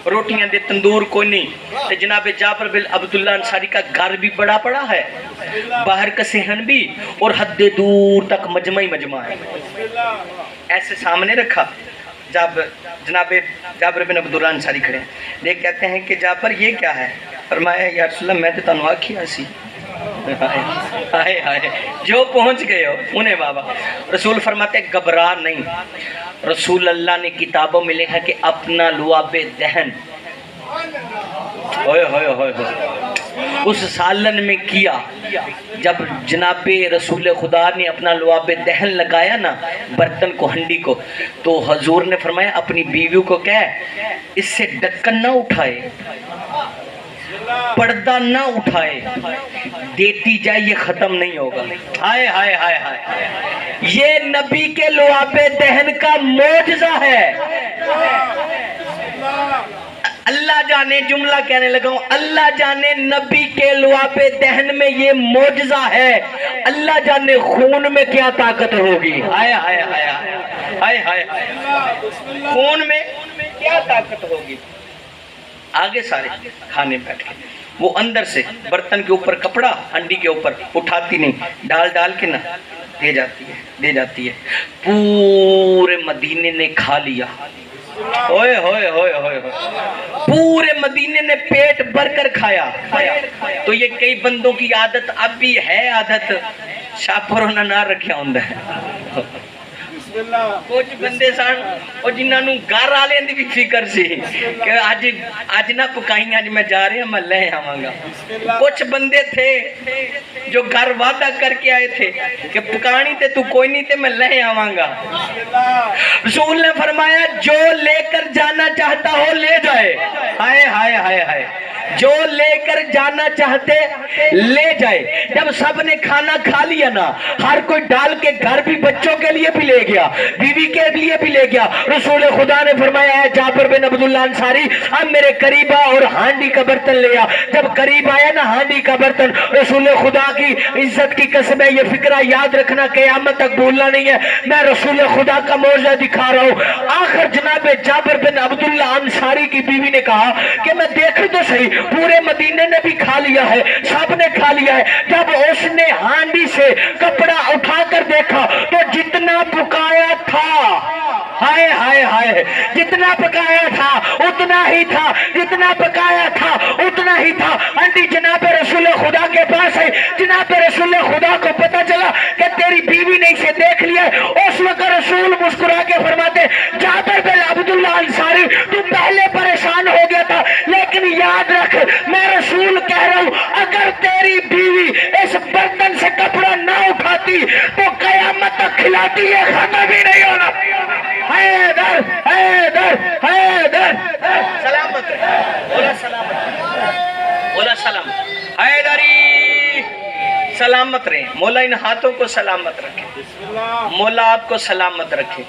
روٹیاں دے تندور کوئی نہیں. تے جناب جابر بن عبداللہ انصاری کا گھر بھی بڑا پڑا ہے, باہر کا صحن بھی, اور حد دور تک مجمع ہی مجمع ہے. ایسے سامنے رکھا, جناب جابر بن عبداللہ انصاری کھڑے ہیں. دیکھ کہتے ہیں کہ جابر یہ کیا ہے؟ فرمایا یا رسول اللہ میں تو تنوا کیا سی. ہائے ہائے, جو پہنچ گئے ہو انہیں بابا. رسول فرماتے ہیں گھبرا نہیں, رسول اللہ نے کتابوں میں لکھا کہ اپنا لعاب دہن ہوئے ہوئے ہوئے اس سالن میں کیا. جب جناب رسول خدا نے اپنا لعاب دہن لگایا نا برتن کو, ہنڈی کو, تو حضور نے فرمایا اپنی بیویوں کو کہے اس سے ڈکن نہ اٹھائے, پردہ نہ اٹھائے, دیتی جائے, یہ ختم نہیں ہوگا. ہائے ہائے ہائے ہائے, یہ نبی کے لعاب دہن کا معجزہ ہے. اللہ جانے, جملہ کہنے لگا ہوں, اللہ جانے نبی کے لعاب دہن میں یہ معجزہ ہے. اللہ جانے خون میں کیا طاقت ہوگی. ہائے ہائے ہائے ہائے ہائے, خون میں کیا طاقت ہوگی. آگے سارے کھانے بیٹھ کے, وہ اندر سے برتن کے اوپر کپڑا, ہنڈی کے اوپر اٹھاتی نہیں, ڈال کے نا دے جاتی ہے. پورے مدینے نے کھا لیا. ہوئے ہوئے ہوئے ہوئے, پورے مدینے نے پیٹ بھر کر کھایا. تو یہ کئی بندوں کی عادت اب بھی ہے, عادت شاپروں نہ رکھیا ہوں ہے. کچھ بندے سن اور جنہاں نوں گھر والے دی بھی فکر سی کہ اج نہ پکائیں, اج میں جا رہا میں لے آواں گا. کچھ بندے تھے جو گھر وعدہ کر کے آئے تھے کہ پکانی تے تو کوئی نہیں تے میں لے آواں گا. رسول نے فرمایا جو لے کر جانا چاہتا ہو لے جائے. ہائے ہائے ہائے ہائے, جو لے کر جانا چاہتے لے جائے. جب سب نے کھانا کھا لیا نا, ہر کوئی ڈال کے گھر بھی بچوں کے لیے بھی لے گیا, بیوی کے لیے بھی لے گیا. رسول خدا نے فرمایا ہے جابر بن عبداللہ انصاری اب میرے قریب آ اور ہانڈی کا برتن لے آ. جب قریب آیا نا ہانڈی کا برتن, رسول خدا کی عزت کی قسم ہے, یہ فکرہ یاد رکھنا قیامت تک بھولنا نہیں ہے, میں رسول خدا کا معجزہ دکھا رہا ہوں. آخر جناب جابر بن عبداللہ انصاری کی بیوی نے کہا کہ میں دیکھ تو صحیح, پورے مدینے نے بھی کھا لیا ہے, سب نے کھا لیا ہے. جب اس نے ہانڈی سے کپڑا اٹھا کر دیکھا تو جتنا پکایا تھا, ہائے ہائے ہائے, جتنا پکایا تھا اتنا ہی تھا, جتنا پکایا تھا اتنا ہی تھا. ہانڈی جناب رسول خدا کے پاس ہے. جناب رسول خدا کو پتا چلا کہ تیری بیوی نے اسے دیکھ لیا. اس وقت رسول مسکرا کے فرماتے جابر بن عبداللہ انصاری تو پہلے پریشان ہو گیا تھا, لیکن یاد رکھ میں رسول کہہ رہا ہوں اگر تیری بیوی اس برتن سے کپڑا نہ اٹھاتی تو قیامت تک کھلاتی ہے, ختم ہی نہیں ہونا. حیدر حیدر حیدر, سلامت بولا سلامت, بولا سلام حیدری, سلامت رہے. مولا ان ہاتھوں کو سلامت رکھے, مولا آپ کو سلامت رکھے.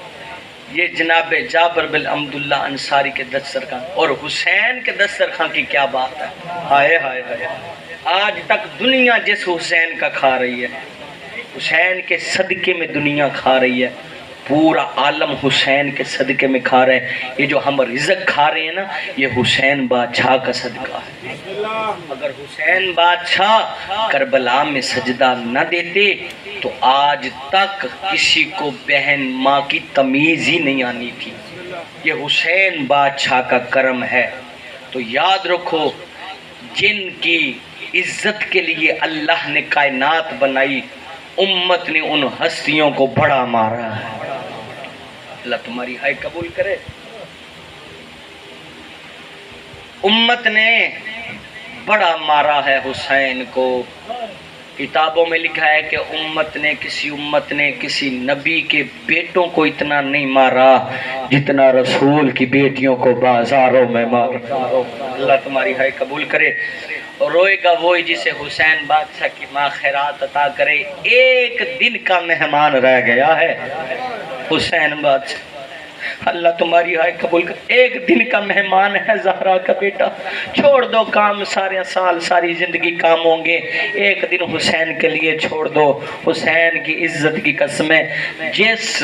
یہ جناب جابر بن عبداللہ انصاری کے دسترخوان اور حسین کے دسترخوان کی کیا بات ہے. ہائے ہائے ہائے, آج تک دنیا جس حسین کا کھا رہی ہے, حسین کے صدقے میں دنیا کھا رہی ہے, پورا عالم حسین کے صدقے میں کھا رہے ہیں. یہ جو ہم رزق کھا رہے ہیں نا, یہ حسین بادشاہ کا صدقہ ہے. اگر حسین بادشاہ کربلا میں سجدہ نہ دیتے تو آج تک کسی کو بہن ماں کی تمیز ہی نہیں آنی تھی. یہ حسین بادشاہ کا کرم ہے. تو یاد رکھو جن کی عزت کے لیے اللہ نے کائنات بنائی, امت نے ان ہستیوں کو بڑا مارا ہے. اللہ تمہاری ہائے قبول کرے. امت نے بڑا مارا ہے حسین کو. کتابوں میں لکھا ہے کہ امت نے کسی نبی کے بیٹوں کو اتنا نہیں مارا جتنا رسول کی بیٹیوں کو بازاروں میں مارا. اللہ تمہاری ہائے قبول کرے. اور روئے گا وہی جسے حسین بادشاہ کی ماں خیرات عطا کرے. ایک دن کا مہمان رہ گیا ہے حسین بادشاہ. اللہ تمہاری ہائے قبول کر. ایک دن کا مہمان ہے زہرا کا بیٹا, چھوڑ دو کام, سارے سال ساری زندگی کام ہوں گے, ایک دن حسین کے لیے چھوڑ دو. حسین کی عزت کی قسمیں, جس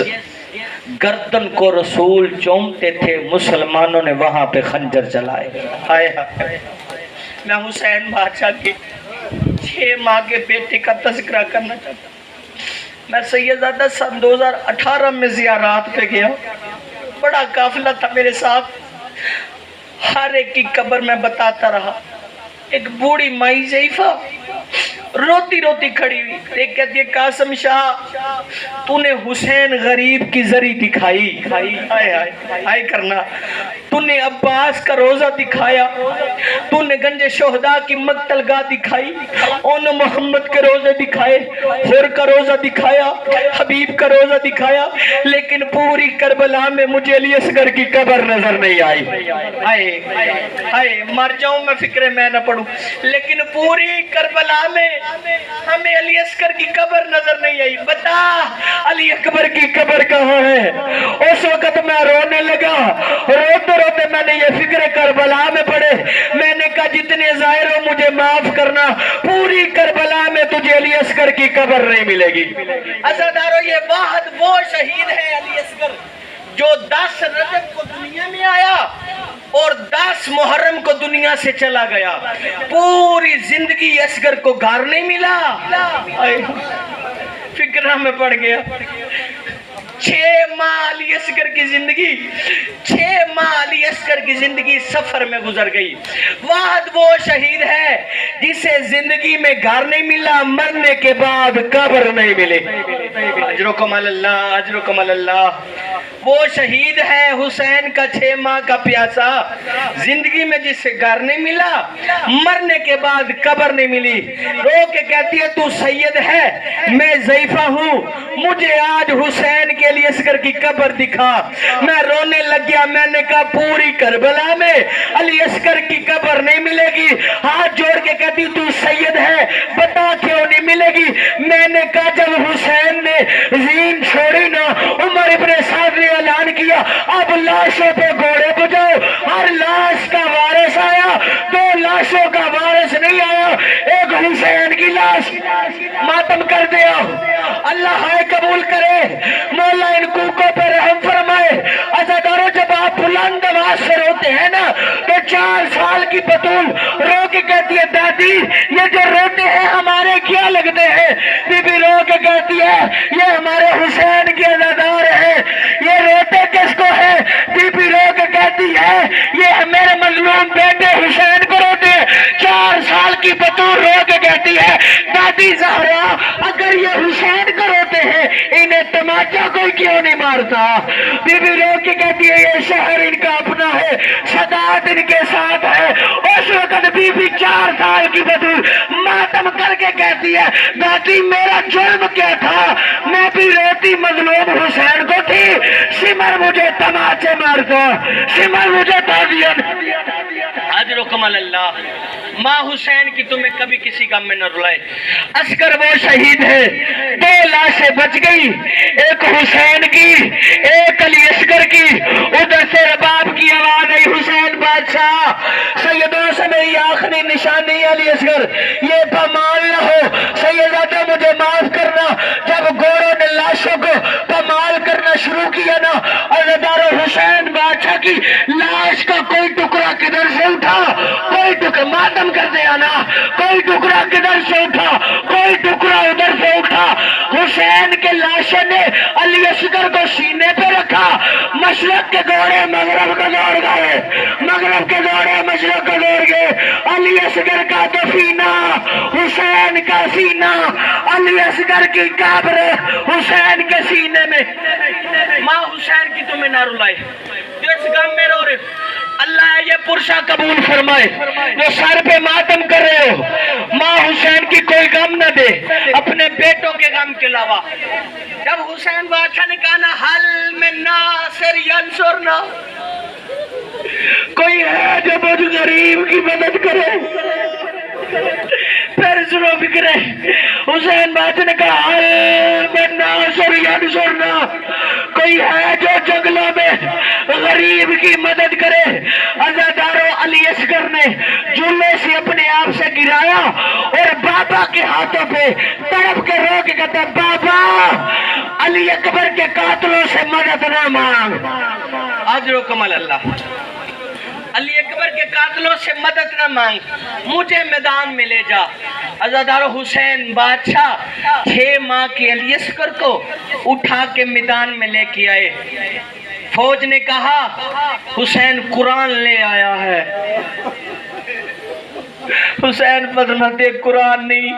گردن کو رسول چومتے تھے مسلمانوں نے وہاں پہ خنجر چلائے. ہائے ہائے, میں حسین بادشاہ کے 6 ماہ کے بیٹے کا تذکرہ کرنا چاہتا ہوں. میں سیدزادہ سن 2018 میں زیارات پہ گیا, بڑا قافلہ تھا میرے ساتھ, ہر ایک کی قبر میں بتاتا رہا. ایک بوڑھی مائی ضعیفہ روتی روتی کھڑی ہوئی, ایک کہتی ہے قاسم شاہ تو نے حسین غریب کی زری دکھائی, ہائے ہائے ہائے کرنا, تو نے عباس کا روزہ دکھایا, تو نے گنج شہداء کی مقتل گاہ دکھائی, اون محمد کے روزے دکھائے, حر کا روزہ دکھایا, حبیب کا روزہ دکھایا, لیکن پوری کربلا میں مجھے علی اصغر کی قبر نظر نہیں آئی. ہائے ہائے, مر جاؤں میں فکر میں نہ پڑوں, لیکن پوری کربلا میں ہمیں علی اصغر کی قبر نظر نہیں آئی. بتا علی اکبر کی قبر کہاں ہے؟ اس وقت میں رونے لگا, روتے روتے میں نے یہ فکر کربلا میں پڑے. میں نے کہا جتنے ظاہر ہو مجھے معاف کرنا, پوری کربلا میں تجھے علی اصغر کی قبر نہیں ملے گی. عزادارو, یہ واحد وہ شہید ہے علی اصغر جو 10 رجب کو دنیا میں آیا اور 10 محرم کو دنیا سے چلا گیا. پوری زندگی اصغر کو گھر نہیں ملا, فکرہ میں پڑ گیا. 6 ماہ علی اصغر کی زندگی, 6 ماہ علی اصغر کی زندگی سفر میں گزر گئی. واحد وہ شہید ہے جسے زندگی میں گھر نہیں ملا, مرنے کے بعد قبر نہیں ملے. اجرکم اللہ, اجرکم اللہ. وہ شہید ہے حسین کا 6 ماہ کا پیاسا, زندگی میں جسے گھر نہیں ملا, مرنے کے بعد قبر نہیں ملی. رو کے کہتی ہے تو سید ہے, میں ضعیفہ ہوں, مجھے آج حسین کے لیے اصغر کی قبر دکھا. میں رونے لگ گیا, میں نے کہا پوری کربلا میں علی اصغر کی قبر نہیں ملے گی. ہاتھ جوڑ کے کہتی تو سید ہے, بتا کیوں نہیں ملے گی؟ میں نے کہا جب حسین نے زین چھوڑی نا, عمر ابن سعد نے اعلان کیا اب لاشوں پہ گھوڑے بجاؤ. ہر لاش کا وارث آیا, 2 لاشوں کا وارث نہیں آیا, ایک حسین کی لاش. ماتم کر دیا. اللہ ہائے قبول کرے, مولا ان کوکوں پہ رحم فرمائے. عزادارو, جب آپ بلند آواز سے روتے ہیں نا تو 4 سال کی بطول رو کے کہتی ہے دادی یہ جو روتے ہیں ہمارے کیا لگتے ہیں؟ بی بی رو کے کہتی ہے یہ ہمارے حسین کے عزادار ہیں. یہ روتے کس کو ہے؟ بی بی رو کے کہتی ہے یہ میرے مظلوم بیٹے حسین کو روتے ہیں. 4 سال کی بطول رو کے کہتی ہے دادی زہرا اگر یہ حسین کو روتے ہیں انہیں تماچا کوئی کیوں نہیں مارتا؟ بی بی رو کے کہتی ہے یہ شہر ان کا اپنا ہے, صداعت ان کے ساتھ ہے. اس وقت بی بی 4 سال کی بطول ماتم کر کے کہتی ہے دادی میرا جرم کیا تھا؟ میں بھی روتی مظلوم حسین کو تھی, سمر مجھے تماچے مارتا, سمر مجھے تعزیت. اجرکم اللہ. ماں حسین کی تمہیں کبھی کسی غم میں نہ رلائے. اصغر وہ شہید ہے, 2 لاشیں بچ گئی, ایک حسین کی ایک علی اصغر کی. ادھر سے رباب کی آواز آئی حسین بادشاہ سیدوں سے میری آخری نشانی علی اصغر, یہ پامال نہ ہو. سیدزادہ مجھے معاف کرنا, جب گوروں نے لاشوں کو پامال کرنا شروع کیا نا, عزادارو حسین بادشاہ کی لاش کا کوئی ٹکڑا کدھر سے اٹھا, کوئی ٹکڑا ماتم کر دیا نا, کوئی ٹکڑا کدھر سے اٹھا, کوئی ٹکڑا ادھر سے اٹھا. حسین کے لاشوں نے علی اصغر کو سینے پہ رکھا. مشرق کے گھوڑے مغرب کا دوڑ گئے, مغرب کے گھوڑے مشرق کا دوڑ گئے. علی اصغر کا دفینہ, حسین کا سینہ, علی اصغر کی قبر حسین کے سینے میں. ماں حسین کی تمہیں نہ رلائے, جس غم میں رو رہے اللہ یہ پرشا قبول فرمائے. وہ سر پہ ماتم کر رہے ہو, ماں حسین کی کوئی غم نہ دے اپنے بیٹوں کے غم کے علاوہ. جب حسین بادشاہ نے کہا نا حل من ناصر ینصرنا, کوئی ہے جو مجھ غریب کی مدد کرے, پھر سنو فکرے. حسین بادشاہ نے کہا حل من ناصر ینصرنا, کوئی ہے جو جنگلوں میں کی مدد کرے۔ عزاداروں، علی اصغر نے جملے سے اپنے آپ سے گرایا اور بابا کے ہاتھوں پہ تڑپ کے رو کے کہتے ہیں بابا علی اکبر کے قاتلوں سے مدد نہ مانگ۔ اجر و کمال اللہ۔ علی اکبر کے قاتلوں سے مدد نہ مانگ، مجھے میدان میں لے جا۔ عزادارو، حسین بادشاہ 6 ماہ کے علی اصغر کو اٹھا کے میدان میں لے کے آئے۔ فوج نے کہا حسین قرآن لے آیا ہے۔ حسین فرماتے قرآن نہیں،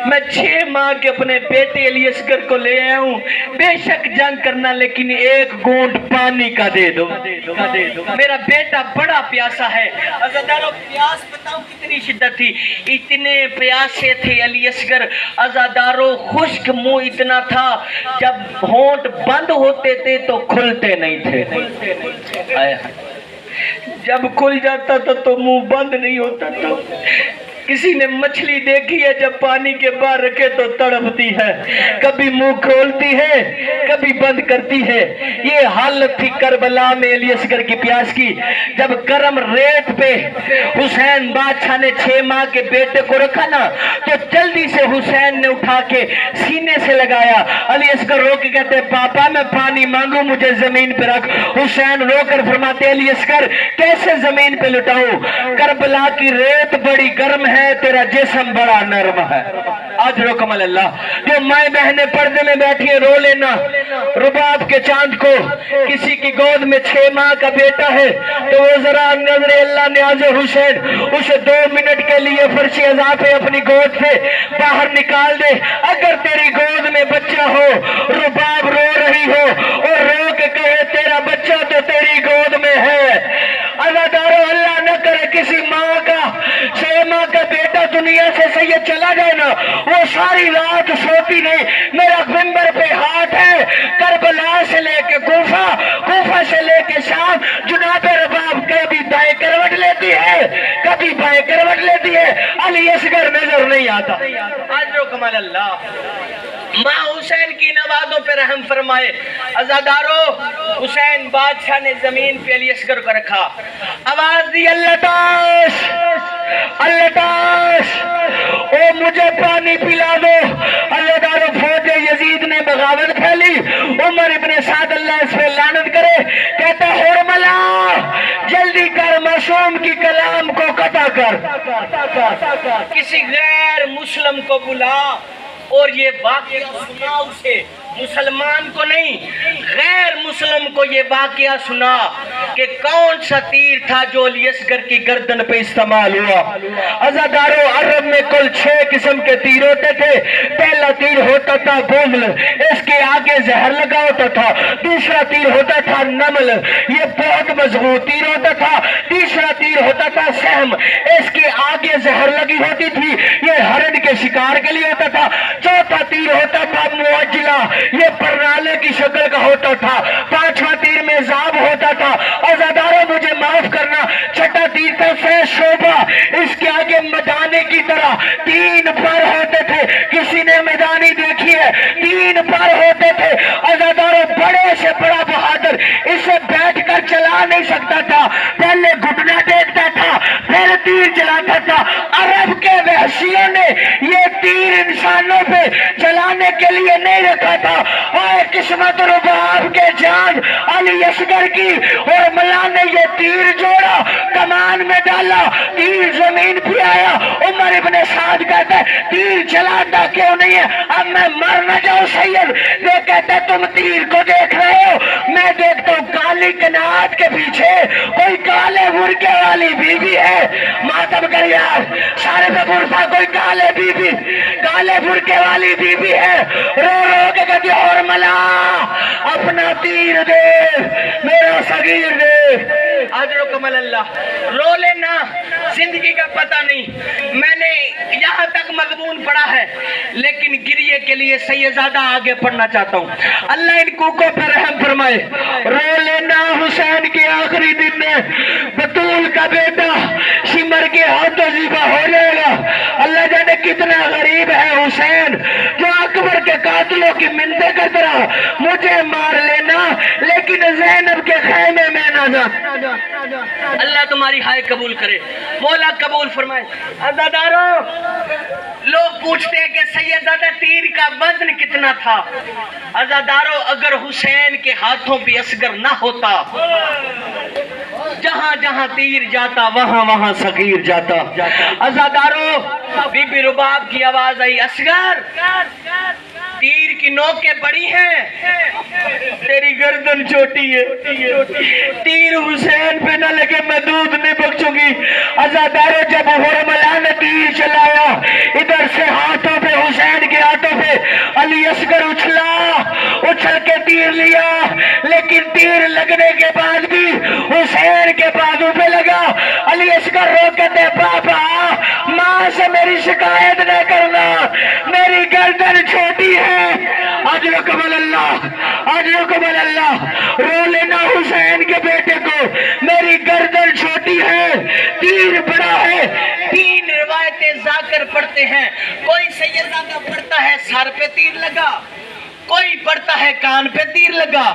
میں 6 ماہ کے اپنے بیٹے علی اصغر کو لے آیا ہوں، بے شک جنگ کرنا لیکن ایک گھونٹ پانی کا دے دو، میرا بیٹا بڑا پیاسا ہے۔ عزادارو، پیاس بتاؤ کتنی شدت تھی، اتنے پیاسے تھے علی اصغر۔ عزادارو، خشک منہ اتنا تھا جب ہونٹ بند ہوتے تھے تو کھلتے نہیں تھے، جب کھل جاتا تھا تو منہ بند نہیں ہوتا تھا۔ کسی نے مچھلی دیکھی ہے جب پانی کے باہر رکھے تو تڑپتی ہے، کبھی منہ کھولتی ہے کبھی بند کرتی ہے۔ یہ حالت تھی کربلا میں علی اصغر کی پیاس کی۔ جب کرم ریت پہ حسین بادشاہ نے 6 ماہ کے بیٹے کو رکھا نا تو جلدی سے حسین نے اٹھا کے سینے سے لگایا۔ علی اصغر رو کے کہتے پاپا میں پانی مانگوں، مجھے زمین پہ رکھ۔ حسین رو کر فرماتے علی اصغر کیسے زمین پہ لٹاؤں، کربلا کی ریت بڑی گرم ہے، تیرا جسم بڑا نرم ہے۔ آج رکم اللہ، جو مائیں بہنیں پردے میں بیٹھی ہیں رو لینا۔ رباب کے چاند کو کسی کی گود میں 6 ماہ کا بیٹا ہے تو وہ ذرا نظر اللہ نیاز حسین اسے 2 منٹ کے لیے فرش عزا پہ اپنی گود سے باہر نکال دے۔ اگر تیری گود میں بچہ ہو، رباب رو رہی ہو اور رو کے کہے تیرا بچہ تو تیری گود میں ہے۔ عزادارو، اللہ نہ کرے کسی ماں کا 6 ماہ کا بیٹا دنیا سے سید چلا جائے نا، وہ ساری رات سوتی نہیں۔ میرا منبر پہ ہاتھ ہے، کربلا سے لے کے کوفہ، کوفہ سے لے کے شام، جناب رباب کبھی دائیں کروٹ لیتی ہے کبھی بائیں کروٹ لیتی ہے، علی اصغر نظر نہیں آتا۔ آج رو کمال اللہ، ماں حسین کی نوازوں پہ رحم فرمائے۔ عزادارو، حسین بادشاہ نے زمین پہ علی اصغر کو رکھا، آواز دی اللہ تاش، اللہ تاش، او مجھے پانی پلا دو۔ عزادارو، فوج یزید نے بغاوت پھیلی، عمر ابن سعد اللہ اس پہ لعنت کرے، کہتا حرملا جلدی کر، معصوم کی کلام کو قطع کر، کسی غیر مسلم کو بلا اور یہ واقعہ سنا اسے، مسلمان کو نہیں غیر مسلم کو یہ واقعہ سنا کہ کون سا تیر تھا جو علی اصغر کی گردن پہ استعمال ہوا۔ عزادارو، عرب میں کل 6 قسم کے تیر ہوتے تھے۔ پہلا تیر ہوتا تھا بومل، اس کے آگے زہر لگا ہوتا تھا۔ دوسرا تیر ہوتا تھا نمل، یہ بہت مضبوط تیر ہوتا تھا۔ تیسرا تیر ہوتا تھا سہم، اس کے آگے زہر لگی ہوتی تھی، یہ ہرن کے شکار کے لیے ہوتا تھا۔ چوتھا تیر ہوتا تھا معجلہ، یہ پرنالے کی شکل کا ہوتا تھا۔ 5واں تیر میں زاب ہوتا تھا۔ عزادارو، مجھے معاف کرنا، چھٹا تیر تھا فیض شعبہ، اس کے آگے مدانے کی طرح 3 پر ہوتے تھے۔ کسی نے میدانی دیکھی ہے؟ 3 پر ہوتے تھے۔ عزادارو، بڑے سے بڑا بہادر اسے بیٹھ کر چلا نہیں سکتا تھا، پہلے گھٹنا دیکھتا تھا پھر تیر چلاتا تھا۔ عرب کے وحشیوں نے یہ تیر انسانوں پہ چلانے کے لیے نہیں رکھا تھا۔ اے قسمت رباب کے جان علی اصغر کی، اور ملا نے یہ تیر جوڑا، کمان میں ڈالا، تیر زمین پہ آیا۔ عمر ابن سعد کہتا ہے تیر چلاتا کیوں نہیں ہے، اب میں مر نہ جاؤں سید۔ وہ کہتا ہے تم تیر کو دیکھ رہے ہو، میں دیکھتا ہوں کالی کنات کے پیچھے کوئی کالے برقعے والی بیوی ہے۔ ماتم کر یار، سارے پہ برفا کوئی کالے بیوی، کالے برقعے والی بیوی ہے، رو رو کے کہتی اور ملا اپنا تیر دے، میرا صغیر دے۔ آجر و کمل اللہ، رو لینا، زندگی کا پتہ نہیں۔ میں نے یہاں تک مضمون پڑھا ہے لیکن گریے کے لیے سیدزادہ آگے پڑھنا چاہتا ہوں۔ اللہ ان کوکوں پر رحم فرمائے۔ رو لینا، حسین کے آخری دن میں بطول کا بیٹا شمر کے ہاتھوں ذبح ہو جائے گا۔ اللہ جانے کتنا غریب ہے حسین جو اکبر کے قاتلوں کی منتیں کرتا رہا، مجھے مار لینا لیکن زینب کے خیمے میں نہ اللہ تمہاری ہائے قبول کرے، مولا قبول فرمائے۔ عزادارو، لوگ پوچھتے ہیں کہ سیدزادہ تیر کا وزن کتنا تھا؟ عزادارو، اگر حسین کے ہاتھوں پہ اصغر نہ ہوتا، جہاں جہاں تیر جاتا وہاں وہاں صغیر جاتا۔ عزادارو، بی بی رباب کی آواز آئی، اصغر تیر کی نوکیں بڑی ہیں، تیری گردن چھوٹی ہے، تیر حسین پہ نہ لگے میں دودھ نہیں بخشوں گی۔ عزادارو، جب حرملا نے تیر چلایا، ادھر سے ہاتھوں پہ حسین کے ہاتھوں پہ علی اصغر اچھل کے تیر لیا، لیکن تیر لگنے کے بعد بھی حسین کے بازو پہ لگا۔ علی اصغر رو کہتے بابا ماں سے میری شکایت نہ کرنا، میری گردن چھوٹی ہے۔ اجرکم اللہ، اجرکم اللہ، رو لینا حسین کے بیٹے کو، میری گردن چھوٹی ہے، تیر بڑا ہے۔ تین روایتیں ذاکر پڑھتے ہیں، کوئی سیدزادہ پڑھتا ہے سر پہ تیر لگا، کوئی پڑھتا ہے کان پہ تیر لگا،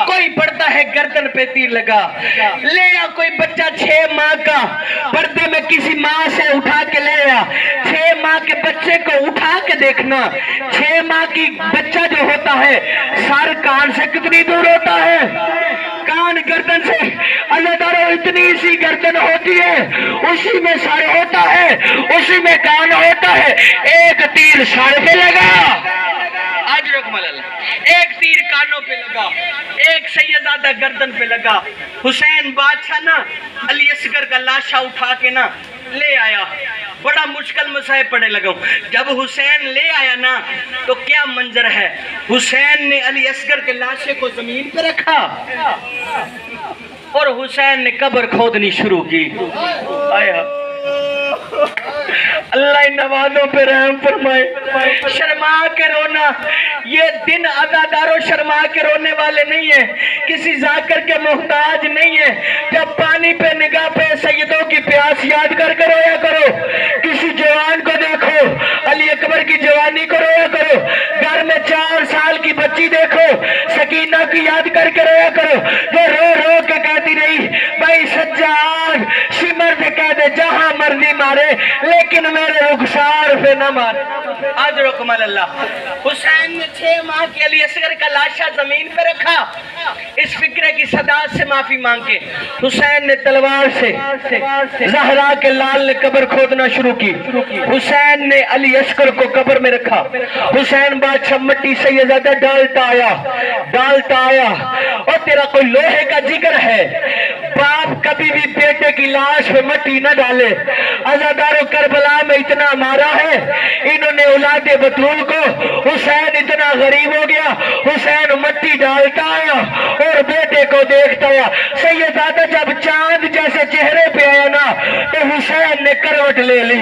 کوئی پڑھتا ہے گردن پہ تیر لگا۔ لے یا کوئی بچہ 6 ماہ کا پردے میں کسی ماں سے اٹھا کے لے یا، 6 ماہ کے بچے کو اٹھا کے دیکھنا، 6 ماہ کی بچہ جو ہوتا ہے سر کان سے کتنی دور ہوتا ہے؟ کان گردن سے، عزادارو اتنی سی گردن ہوتی ہے، اسی میں سر ہوتا ہے، اسی میں کان ہوتا ہے۔ ایک تیر سر پہ لگا، اجرکم اللہ، ایک تیر کانوں پہ لگا، ایک سیدزادہ گردن پہ لگا۔ حسین بادشاہ نا علی اصغر کا لاشا اٹھا کے نا لے آیا، بڑا مشکل مصائب پڑھنے لگا ہوں۔ جب حسین لے آیا نا تو کیا منظر ہے، حسین نے علی اصغر کے لاشے کو زمین پہ رکھا اور حسین نے قبر کھودنی شروع کی۔ آیا اللہ ان نوازوں پہ رحم فرمائے۔ شرما کے رونا، یہ دن عزادارو شرما کے رونے والے نہیں ہیں، کسی ذاکر کے محتاج نہیں ہیں۔ جب پانی پہ نگاہ پہ سیدوں کی پیاس یاد کر کے رویا کرو، کسی جوان کو دیکھو، علی اکبر کی جوانی کو رویا کرو، گھر میں 4 سال کی بچی دیکھو، سکینہ کی یاد کر کے رویا کرو، جو رو رو کے کہتی رہی بھائی سجاد سمر سے کہہ دے جہاں مرضی مارے لیکن میرے رخسار پہ نہ مارے۔ اجرکم اللہ، حسین نے 6 ماہ کے علی اصغر کا لاشا زمین پہ رکھا، اس فکرے کی صداعت سے معافی مانگ کے حسین نے تلوار سے زہرا کے لال نے قبر کھودنا شروع کی۔ حسین نے علی اصغر کو قبر میں رکھا، حسین بادشاہ مٹی سیدزادہ ڈالتا آیا اور تیرا کوئی لوہے کا جگر ہے، باپ کبھی بھی بیٹے کی لاش پہ مٹی نہ ڈالے۔ عزادارو کربلا میں اتنا مارا ہے انہوں نے اولاد بطول کو، حسین اتنا غریب ہو گیا، حسین مٹی ڈالتا آیا اور بیٹے کو دیکھتا آیا۔ سیدزادہ جب چاند جیسے چہرے پہ آیا نا تو حسین نے کروٹ لے لی۔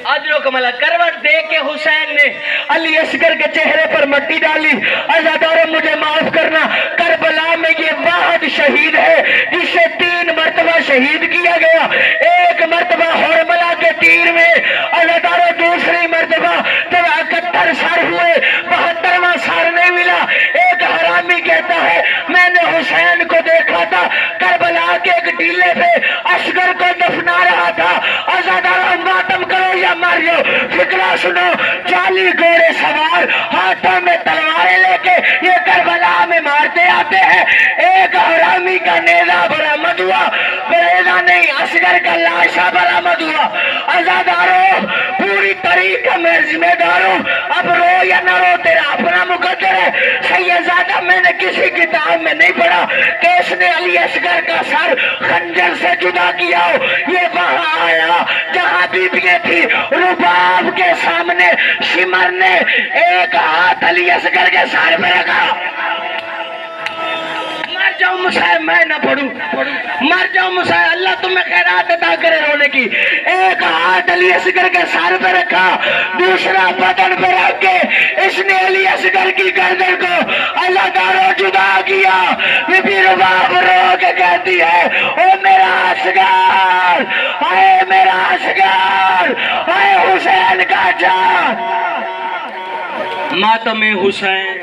اجرکم اللہ، کروٹ دے کے حسین نے علی اصغر کے چہرے پر مٹی ڈالی۔ عزادارو مجھے معاف کرنا، کربلا میں یہ واحد شہید ہے جسے 3 مرتبہ شہید کیا گیا، ایک مرتبہ حرملا کے تیر میں، عزادارو دوسری مرتبہ جب 71 سر ہوئے 72واں سر نہیں ملا۔ ایک حرامی کہتا ہے میں نے حسین کو دیکھا تھا کربلا کے ایک ٹیلے پہ اصغر کو دفنا رہا تھا۔ عزادارو ماتم کرو یا ماریو، فکرہ سنو، 40 گھوڑے سوار ہاتھوں میں تلواریں لے کے یہ کربلا میں مارتے آتے ہیں۔ ایک حرامی کا نیزہ برآمد ہوا، نیزہ نہیں اصغر کا لاشا برآمد ہوا۔ عزادارو پوری طریقہ میں ذمہ دار ہوں، اب رو یا نہ رو تیرا اپنا مقدر ہے۔ سیدزادہ میں نے کسی کتاب میں نہیں پڑھا کہ اس نے علی اصغر کا سر خنجر سے جدا کیا ہو، یہ وہاں آیا جہاں بیبیاں تھی، رباب کے سامنے شمر نے ایک ہاتھ علی اصغر کے سر پہ رکھا۔ مر جاؤں مسائب میں نہ پڑھوں، مر جاؤں مسائب، اللہ تمہیں خیرات عطا کرے رونے کی۔ ایک ہاتھ علی اصغر کے سر پہ رکھا، دوسرا بدن پہ رکھ کے اس نے علی اصغر کی گردن کو عزادارو جدا کیا۔ بی بی رباب رو کے کہتی ہے او میرا اصغر، اے میرا اصغر، اے حسین کا جان۔ ماتم حسین